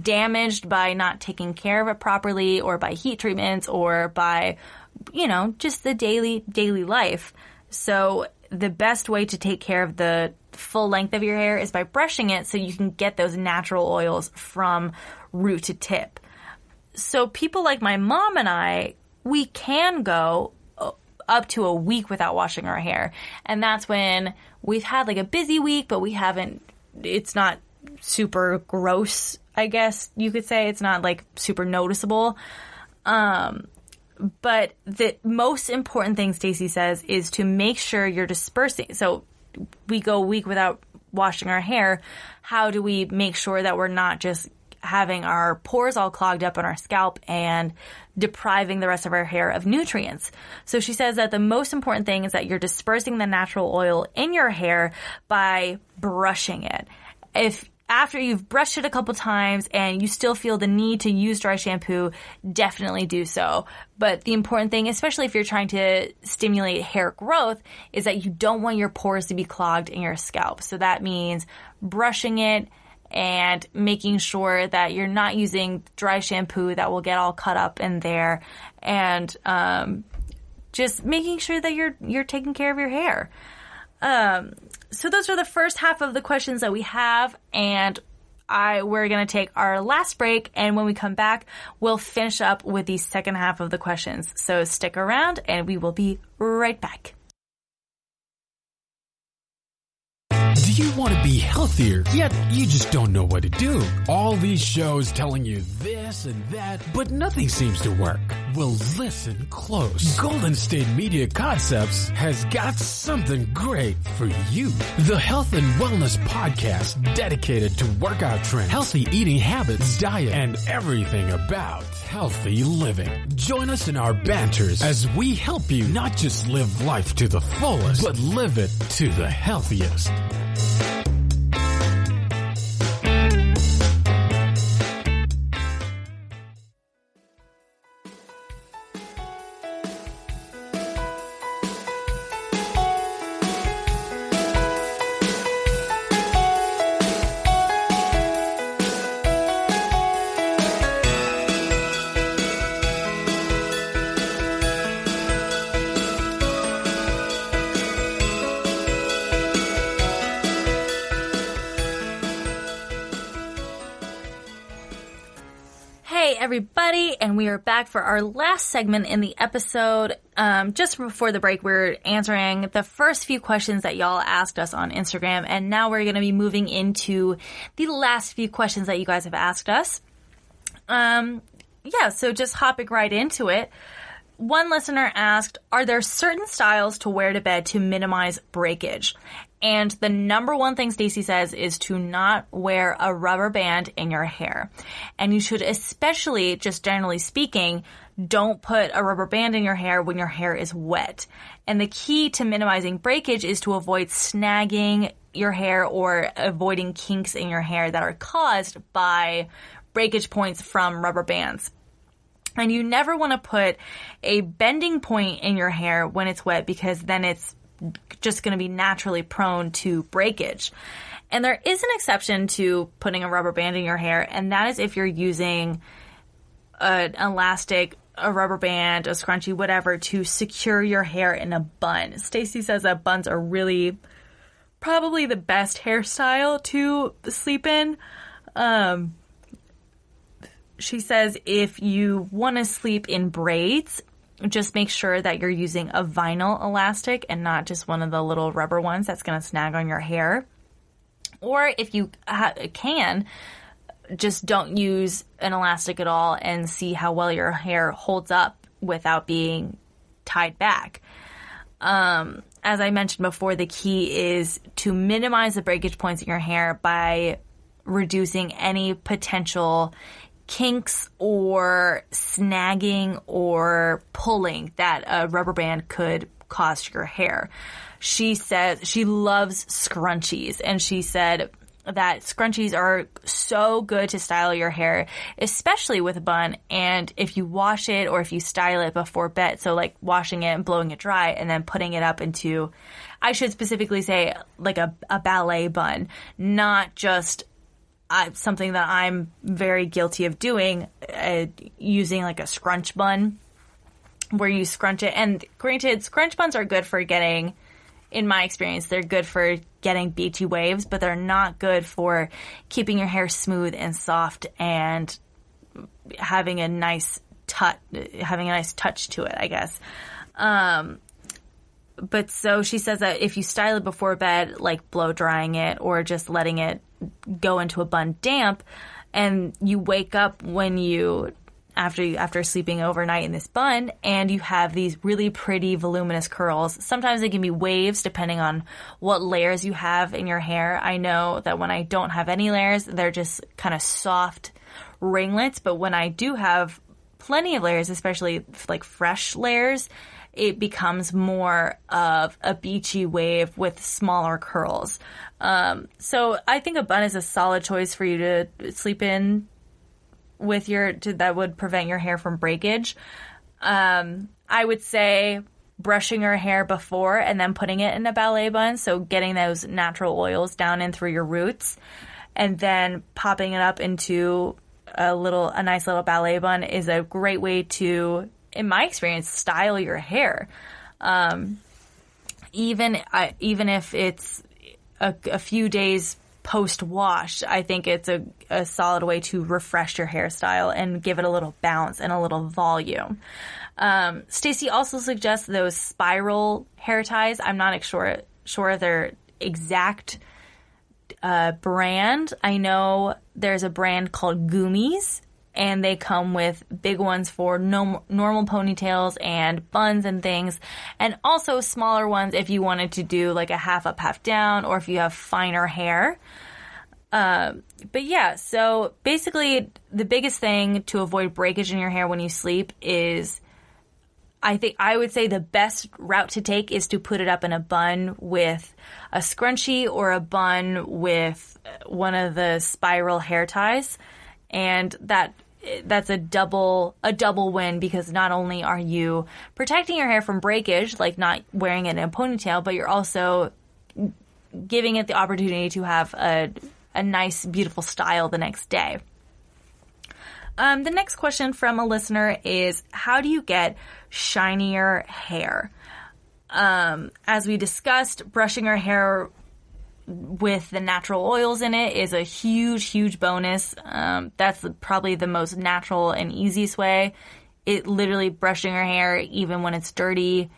damaged by not taking care of it properly, or by heat treatments, or by, you know, just the daily life. So the best way to take care of the full length of your hair is by brushing it so you can get those natural oils from root to tip. So people like my mom and I, we can go up to a week without washing our hair. And that's when we've had like a busy week, but we haven't, it's not super gross, I guess you could say. It's not like super noticeable. But the most important thing, Stacey says, is to make sure you're dispersing. So we go a week without washing our hair. How do we make sure that we're not just having our pores all clogged up on our scalp and depriving the rest of our hair of nutrients? So she says that the most important thing is that you're dispersing the natural oil in your hair by brushing it. If after you've brushed it a couple times and you still feel the need to use dry shampoo, definitely do so. But the important thing, especially if you're trying to stimulate hair growth, is that you don't want your pores to be clogged in your scalp. So that means brushing it and making sure that you're not using dry shampoo that will get all cut up in there, and just making sure that you're taking care of your hair. So those are the first half of the questions that we have, and we're going to take our last break, and when we come back, we'll finish up with the second half of the questions. So stick around, and we will be right back. Do you want to be healthier, yet you just don't know what to do? All these shows telling you this and that, but nothing seems to work. Well, listen close. Golden State Media Concepts has got something great for you. The Health and Wellness Podcast, dedicated to workout trends, healthy eating habits, diet, and everything about healthy living. Join us in our banters as we help you not just live life to the fullest, but live it to the healthiest. Everybody, and we are back for our last segment in the episode. Just before the break, we're answering the first few questions that y'all asked us on Instagram, and now we're going to be moving into the last few questions that you guys have asked us. So just hopping right into it. One listener asked, are there certain styles to wear to bed to minimize breakage? And the number one thing Stacey says is to not wear a rubber band in your hair. And you should, especially, just generally speaking, don't put a rubber band in your hair when your hair is wet. And the key to minimizing breakage is to avoid snagging your hair or avoiding kinks in your hair that are caused by breakage points from rubber bands. And you never want to put a bending point in your hair when it's wet, because then it's just going to be naturally prone to breakage. And there is an exception to putting a rubber band in your hair, and that is if you're using an elastic, a rubber band, a scrunchie, whatever, to secure your hair in a bun. Stacey says that buns are really probably the best hairstyle to sleep in. She says if you want to sleep in braids, just make sure that you're using a vinyl elastic and not just one of the little rubber ones that's going to snag on your hair. Or if you can, just don't use an elastic at all and see how well your hair holds up without being tied back. As I mentioned before, the key is to minimize the breakage points in your hair by reducing any potential kinks or snagging or pulling that a rubber band could cause to your hair. She says she loves scrunchies, and she said that scrunchies are so good to style your hair, especially with a bun. And if you wash it or if you style it before bed, so like washing it and blowing it dry and then putting it up into, I should specifically say like a ballet bun, not just something that I'm very guilty of doing, using like a scrunch bun where you scrunch it. And granted, scrunch buns are good for getting, in my experience, they're good for getting beachy waves, but they're not good for keeping your hair smooth and soft and having a nice touch to it, I guess. But so she says that if you style it before bed, like blow drying it or just letting it go into a bun damp, and you wake up when after sleeping overnight in this bun, and you have these really pretty voluminous curls. Sometimes they can be waves depending on what layers you have in your hair. I know that when I don't have any layers, they're just kind of soft ringlets. But when I do have plenty of layers, especially like fresh layers, it becomes more of a beachy wave with smaller curls. So I think a bun is a solid choice for you to sleep in with that would prevent your hair from breakage. I would say brushing your hair before and then putting it in a ballet bun. So getting those natural oils down in through your roots and then popping it up into a nice little ballet bun is a great way to, in my experience, style your hair. Even if it's a few days post-wash, I think it's a solid way to refresh your hairstyle and give it a little bounce and a little volume. Stacey also suggests those spiral hair ties. I'm not sure their exact brand. I know there's a brand called Goomies, and they come with big ones for normal ponytails and buns and things, and also smaller ones if you wanted to do like a half up, half down, or if you have finer hair. But yeah, so basically the biggest thing to avoid breakage in your hair when you sleep is, I would say the best route to take is to put it up in a bun with a scrunchie or a bun with one of the spiral hair ties. And that's a double win, because not only are you protecting your hair from breakage, like not wearing it in a ponytail, but you're also giving it the opportunity to have a nice, beautiful style the next day. The next question from a listener is, how do you get shinier hair? As we discussed, brushing our hair with the natural oils in it is a huge, huge bonus. That's probably the most natural and easiest way. It literally brushing your hair even when it's dirty,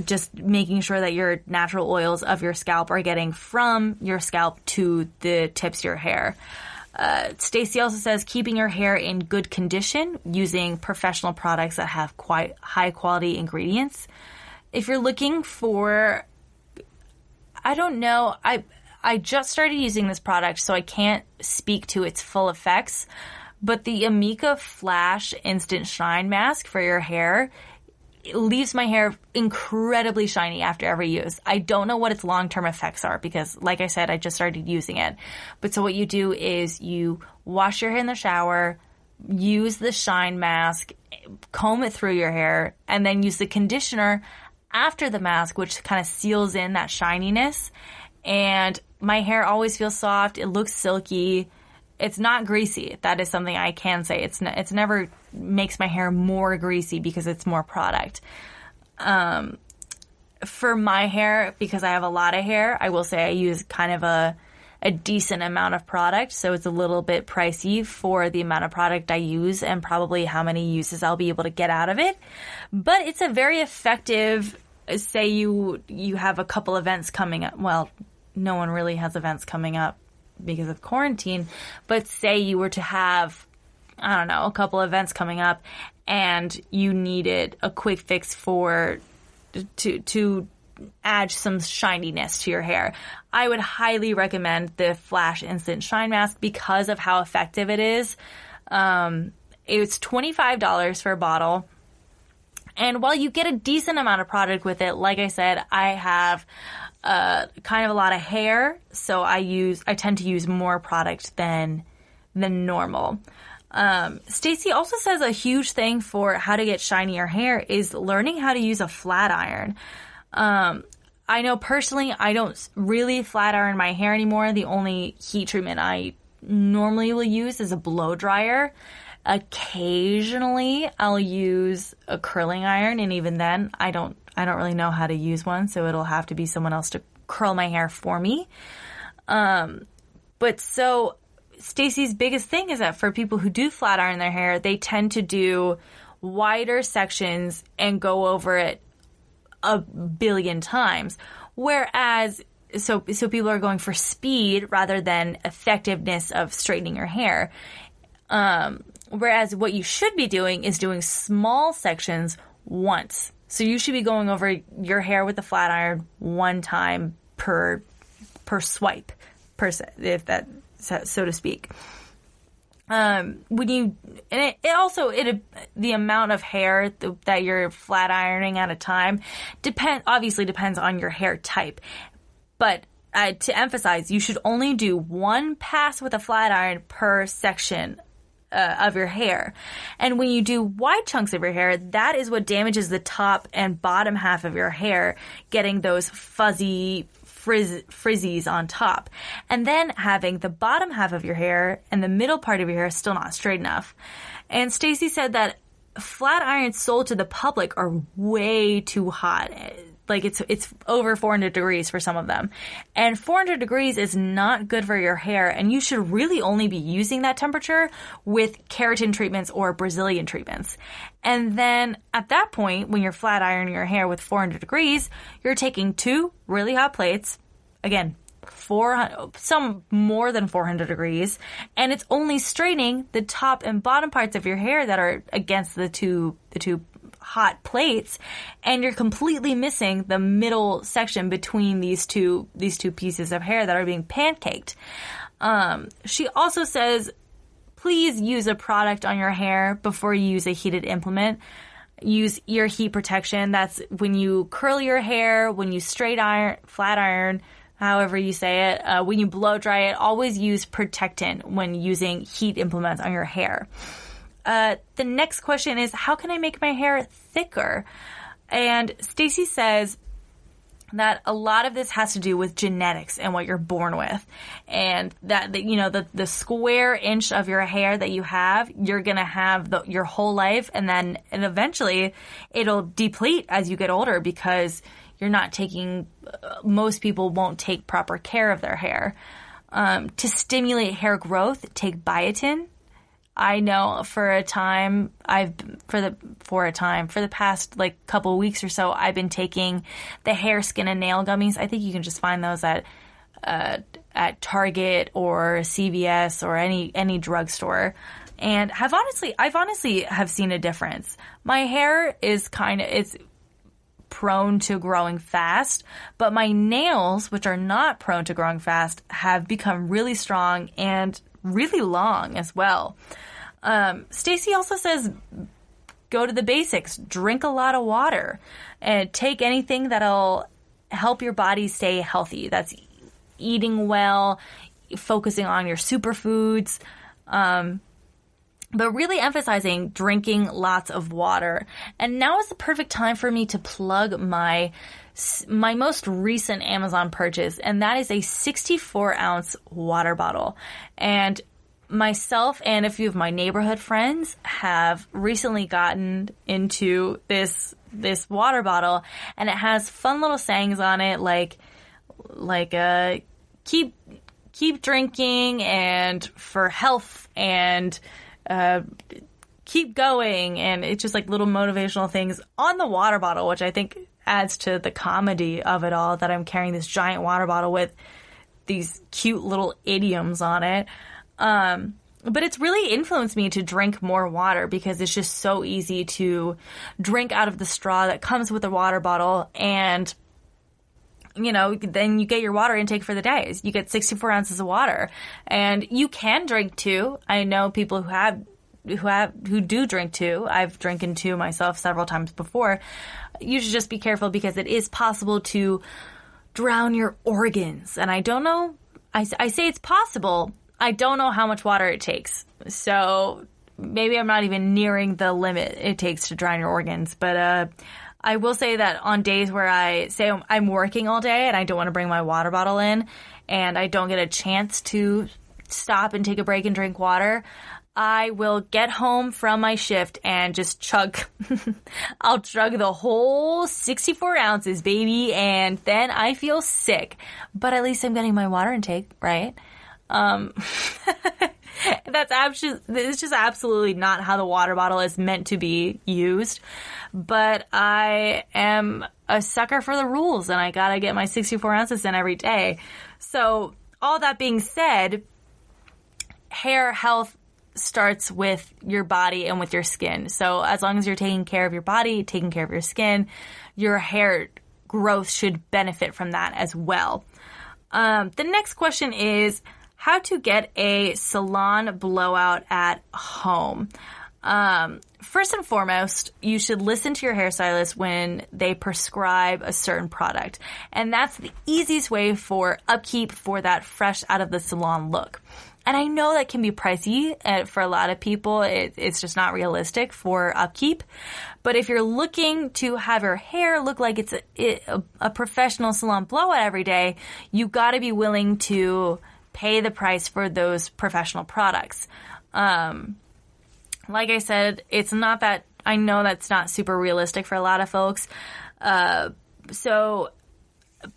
just making sure that your natural oils of your scalp are getting from your scalp to the tips of your hair. Stacey also says keeping your hair in good condition using professional products that have quite high quality ingredients. If you're looking for, I don't know, I just started using this product, so I can't speak to its full effects, but the Amika Flash Instant Shine Mask for your hair, it leaves my hair incredibly shiny after every use. I don't know what its long-term effects are because, like I said, I just started using it. But so what you do is you wash your hair in the shower, use the shine mask, comb it through your hair, and then use the conditioner after the mask, which kind of seals in that shininess. And my hair always feels soft. It looks silky. It's not greasy. That is something I can say. It's never makes my hair more greasy because it's more product. For my hair, because I have a lot of hair, I will say I use kind of a decent amount of product. So it's a little bit pricey for the amount of product I use and probably how many uses I'll be able to get out of it. But it's a very effective, say you have a couple events coming up. Well, no one really has events coming up because of quarantine. But say you were to have, I don't know, a couple events coming up and you needed a quick fix to add some shininess to your hair. I would highly recommend the Flash Instant Shine Mask because of how effective it is. It's $25 for a bottle. And while you get a decent amount of product with it, like I said, I have kind of a lot of hair, so I tend to use more product than normal. Stacey also says a huge thing for how to get shinier hair is learning how to use a flat iron. I know personally I don't really flat iron my hair anymore. The only heat treatment I normally will use is a blow dryer. Occasionally I'll use a curling iron, and even then I don't really know how to use one, so it'll have to be someone else to curl my hair for me. But so Stacey's biggest thing is that for people who do flat iron their hair, they tend to do wider sections and go over it a billion times. Whereas, so people are going for speed rather than effectiveness of straightening your hair. Whereas what you should be doing is doing small sections once. So you should be going over your hair with a flat iron one time per swipe, if that, so to speak. The amount of hair that you're flat ironing at a time obviously depends on your hair type. But to emphasize, you should only do one pass with a flat iron per section of your hair. And when you do wide chunks of your hair, that is what damages the top and bottom half of your hair, getting those fuzzy frizzies on top. And then having the bottom half of your hair and the middle part of your hair still not straight enough. And Stacey said that flat irons sold to the public are way too hot. Like it's over 400 degrees for some of them. And 400 degrees is not good for your hair, and you should really only be using that temperature with keratin treatments or Brazilian treatments. And then at that point, when you're flat ironing your hair with 400 degrees, you're taking 2 really hot plates, again, some more than 400 degrees, and it's only straightening the top and bottom parts of your hair that are against the two hot plates, and you're completely missing the middle section between these two pieces of hair that are being pancaked. She also says, please use a product on your hair before you use a heated implement. Use ear heat protection. That's when you curl your hair, when you straight iron, flat iron, however you say it, when you blow dry it, always use protectant when using heat implements on your hair. The next question is, how can I make my hair thicker? And Stacey says that a lot of this has to do with genetics and what you're born with. And that the square inch of your hair that you have, you're going to have your whole life. And eventually it'll deplete as you get older because you're not taking, most people won't take proper care of their hair. To stimulate hair growth, take biotin. I know for the past couple of weeks or so, I've been taking the hair, skin, and nail gummies. I think you can just find those at Target or CVS or any drugstore. And I've honestly have seen a difference. My hair is it's prone to growing fast, but my nails, which are not prone to growing fast, have become really strong and really long as well. Stacey also says, go to the basics, drink a lot of water, and take anything that'll help your body stay healthy. That's eating well, focusing on your superfoods, but really emphasizing drinking lots of water. And now is the perfect time for me to plug my most recent Amazon purchase, and that is a 64-ounce water bottle. And myself and a few of my neighborhood friends have recently gotten into this water bottle, and it has fun little sayings on it like keep drinking, and for health, and keep going, and it's just like little motivational things on the water bottle, which I think adds to the comedy of it all, that I'm carrying this giant water bottle with these cute little idioms on it. But it's really influenced me to drink more water because it's just so easy to drink out of the straw that comes with a water bottle. And, you know, then you get your water intake for the day. You get 64 ounces of water. And you can drink 2. I know people who do drink 2. I've drinking 2 myself several times before. You should just be careful because it is possible to drown your organs. And I don't know, I say it's possible. I don't know how much water it takes. So maybe I'm not even nearing the limit it takes to drown your organs. But I will say that on days where I say I'm working all day and I don't want to bring my water bottle in and I don't get a chance to stop and take a break and drink water, I will get home from my shift and just chug. I'll chug the whole 64 ounces, baby, and then I feel sick. But at least I'm getting my water intake, right? It's just absolutely not how the water bottle is meant to be used. But I am a sucker for the rules and I gotta get my 64 ounces in every day. So all that being said, hair health starts with your body and with your skin. So as long as you're taking care of your body, taking care of your skin, your hair growth should benefit from that as well. The next question is how to get a salon blowout at home. First and foremost, you should listen to your hairstylist when they prescribe a certain product. And that's the easiest way for upkeep for that fresh out of the salon look. And I know that can be pricey for a lot of people. It's just not realistic for upkeep. But if you're looking to have your hair look like it's a professional salon blowout every day, you got to be willing to pay the price for those professional products. Like I said, it's not that, I know that's not super realistic for a lot of folks. So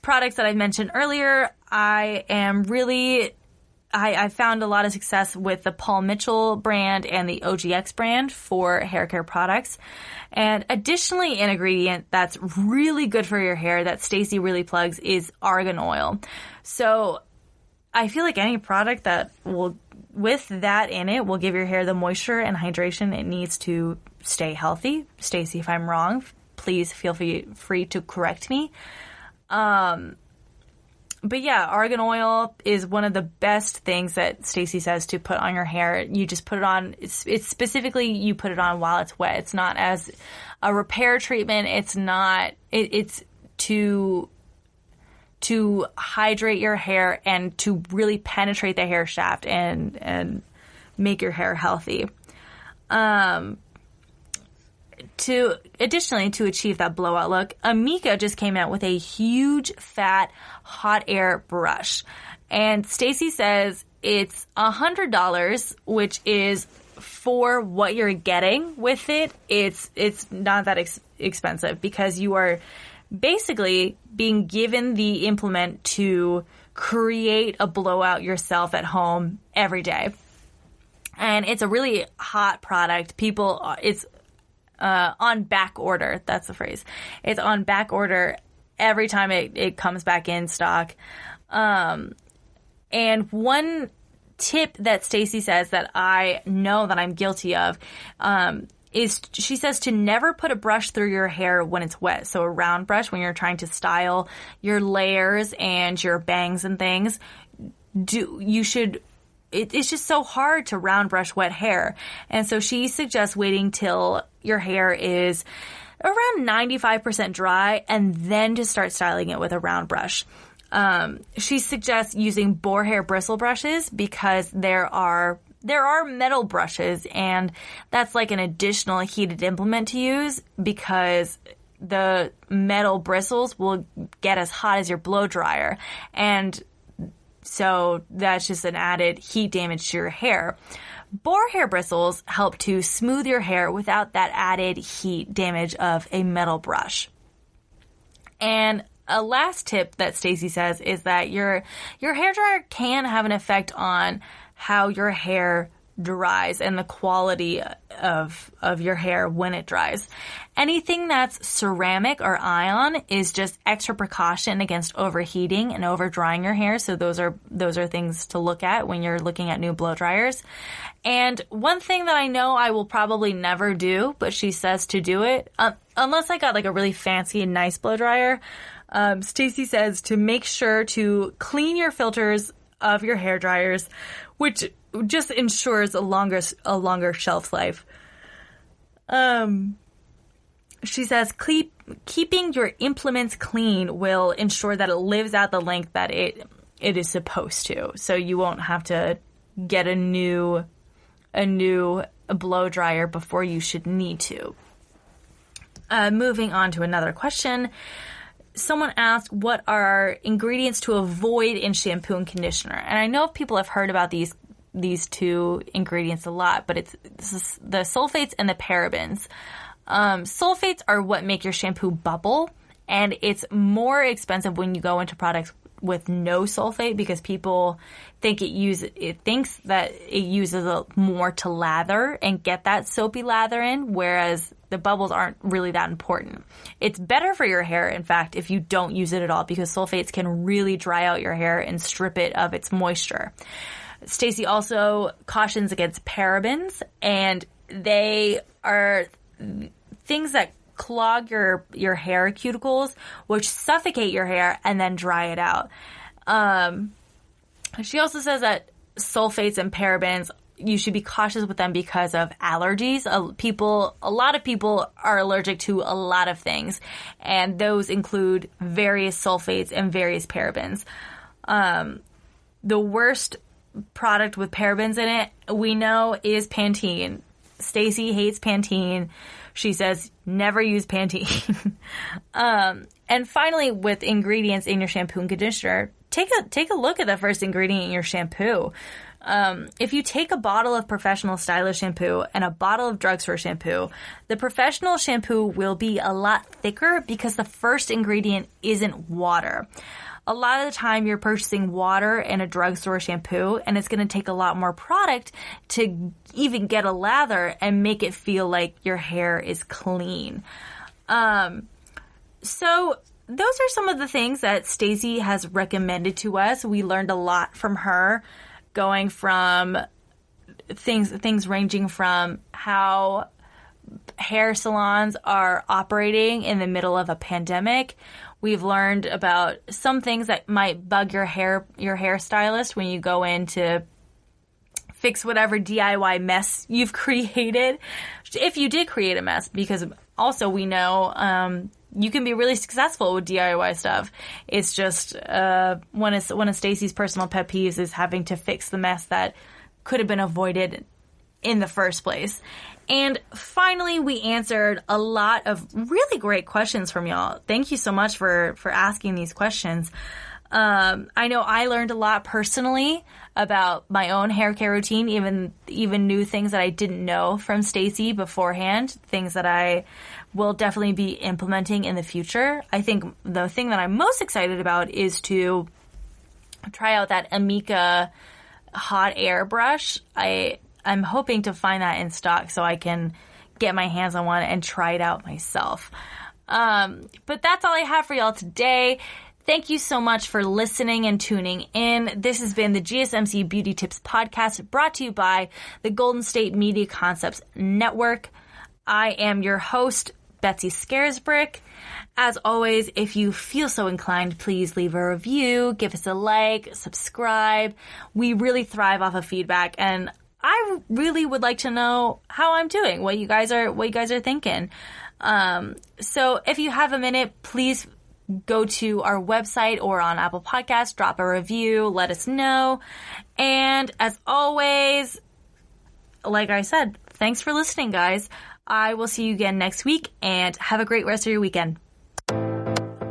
products that I mentioned earlier, I found a lot of success with the Paul Mitchell brand and the OGX brand for hair care products. And additionally, an ingredient that's really good for your hair that Stacey really plugs is argan oil. So I feel like any product that will, with that in it, will give your hair the moisture and hydration it needs to stay healthy. Stacey, if I'm wrong, please feel free to correct me. But yeah, argan oil is one of the best things that Stacey says to put on your hair. You just put it on, it's specifically you put it on while it's wet. It's not as a repair treatment. It's not, it's to hydrate your hair and to really penetrate the hair shaft and make your hair healthy. Additionally, to achieve that blowout look, Amika just came out with a huge, fat, hot air brush. And Stacey says it's $100, which is for what you're getting with it. It's not that expensive because you are basically being given the implement to create a blowout yourself at home every day. And it's a really hot product. It's on back order. That's the phrase. It's on back order every time it comes back in stock. And one tip that Stacey says that I know that I'm guilty of, is she says to never put a brush through your hair when it's wet. So a round brush when you're trying to style your layers and your bangs and things. It's just so hard to round brush wet hair. And so she suggests waiting till your hair is around 95% dry and then to start styling it with a round brush. She suggests using boar hair bristle brushes because there are metal brushes and that's like an additional heated implement to use because the metal bristles will get as hot as your blow dryer. And so that's just an added heat damage to your hair. Boar hair bristles help to smooth your hair without that added heat damage of a metal brush. And a last tip that Stacey says is that your hairdryer can have an effect on how your hair dries and the quality of your hair when it dries. Anything that's ceramic or ion is just extra precaution against overheating and over drying your hair. So those are things to look at when you're looking at new blow dryers. And one thing that I know I will probably never do, but she says to do it, unless I got like a really fancy and nice blow dryer, Stacey says to make sure to clean your filters of your hair dryers, which just ensures a longer shelf life. She says keeping your implements clean will ensure that it lives out the length that it is supposed to. So you won't have to get a new blow dryer before you should need to. Moving on to another question. Someone asked, what are ingredients to avoid in shampoo and conditioner? And I know people have heard about these two ingredients a lot, but it's the sulfates and the parabens. Sulfates are what make your shampoo bubble, and it's more expensive when you go into products with no sulfate because people think it thinks that it uses more to lather and get that soapy lather in, whereas the bubbles aren't really that important. It's better for your hair, in fact, if you don't use it at all, because sulfates can really dry out your hair and strip it of its moisture. Stacey also cautions against parabens, and they are things that clog your hair cuticles, which suffocate your hair and then dry it out. She also says that sulfates and parabens, you should be cautious with them because of allergies. A lot of people are allergic to a lot of things, and those include various sulfates and various parabens. The worst product with parabens in it, we know, is Pantene. Stacey hates Pantene. She says never use Pantene. And finally, with ingredients in your shampoo and conditioner, take a look at the first ingredient in your shampoo. If you take a bottle of professional stylish shampoo and a bottle of drugstore shampoo, the professional shampoo will be a lot thicker because the first ingredient isn't water. A lot of the time you're purchasing water and a drugstore shampoo, and it's going to take a lot more product to even get a lather and make it feel like your hair is clean. So those are some of the things that Stacey has recommended to us. We learned a lot from her, going from things ranging from how hair salons are operating in the middle of a pandemic. We've learned about some things that might bug your hairstylist when you go in to fix whatever DIY mess you've created, if you did create a mess, because also we know you can be really successful with DIY stuff. It's just one of Stacey's personal pet peeves is having to fix the mess that could have been avoided in the first place. And finally, we answered a lot of really great questions from y'all. Thank you so much for asking these questions. I know I learned a lot personally about my own hair care routine, even new things that I didn't know from Stacey beforehand, things that I will definitely be implementing in the future. I think the thing that I'm most excited about is to try out that Amika hot air brush. I'm hoping to find that in stock so I can get my hands on one and try it out myself. But that's all I have for y'all today. Thank you so much for listening and tuning in. This has been the GSMC Beauty Tips Podcast, brought to you by the Golden State Media Concepts Network. I am your host, Betsy Scaresbrick. As always, if you feel so inclined, please leave a review, give us a like, subscribe. We really thrive off of feedback, and I really would like to know how I'm doing, what you guys are thinking. So if you have a minute, please go to our website or on Apple Podcasts, drop a review, let us know. And as always, like I said, thanks for listening, guys. I will see you again next week, and have a great rest of your weekend.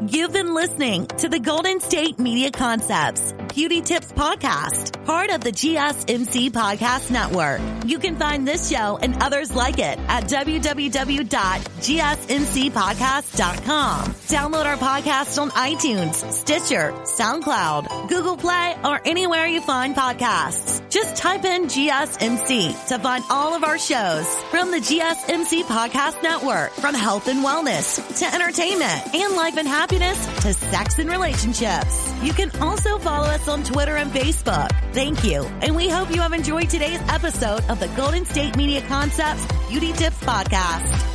You've been listening to the Golden State Media Concepts Beauty Tips Podcast, part of the GSMC Podcast Network. You can find this show and others like it at www.gsmcpodcast.com. Download our podcast on iTunes, Stitcher, SoundCloud, Google Play, or anywhere you find podcasts. Just type in GSMC to find all of our shows from the GSMC Podcast Network, from health and wellness to entertainment and life and happiness to sex and relationships. You can also follow us on Twitter and Facebook. Thank you, and we hope you have enjoyed today's episode of the Golden State Media Concepts Beauty Tips Podcast.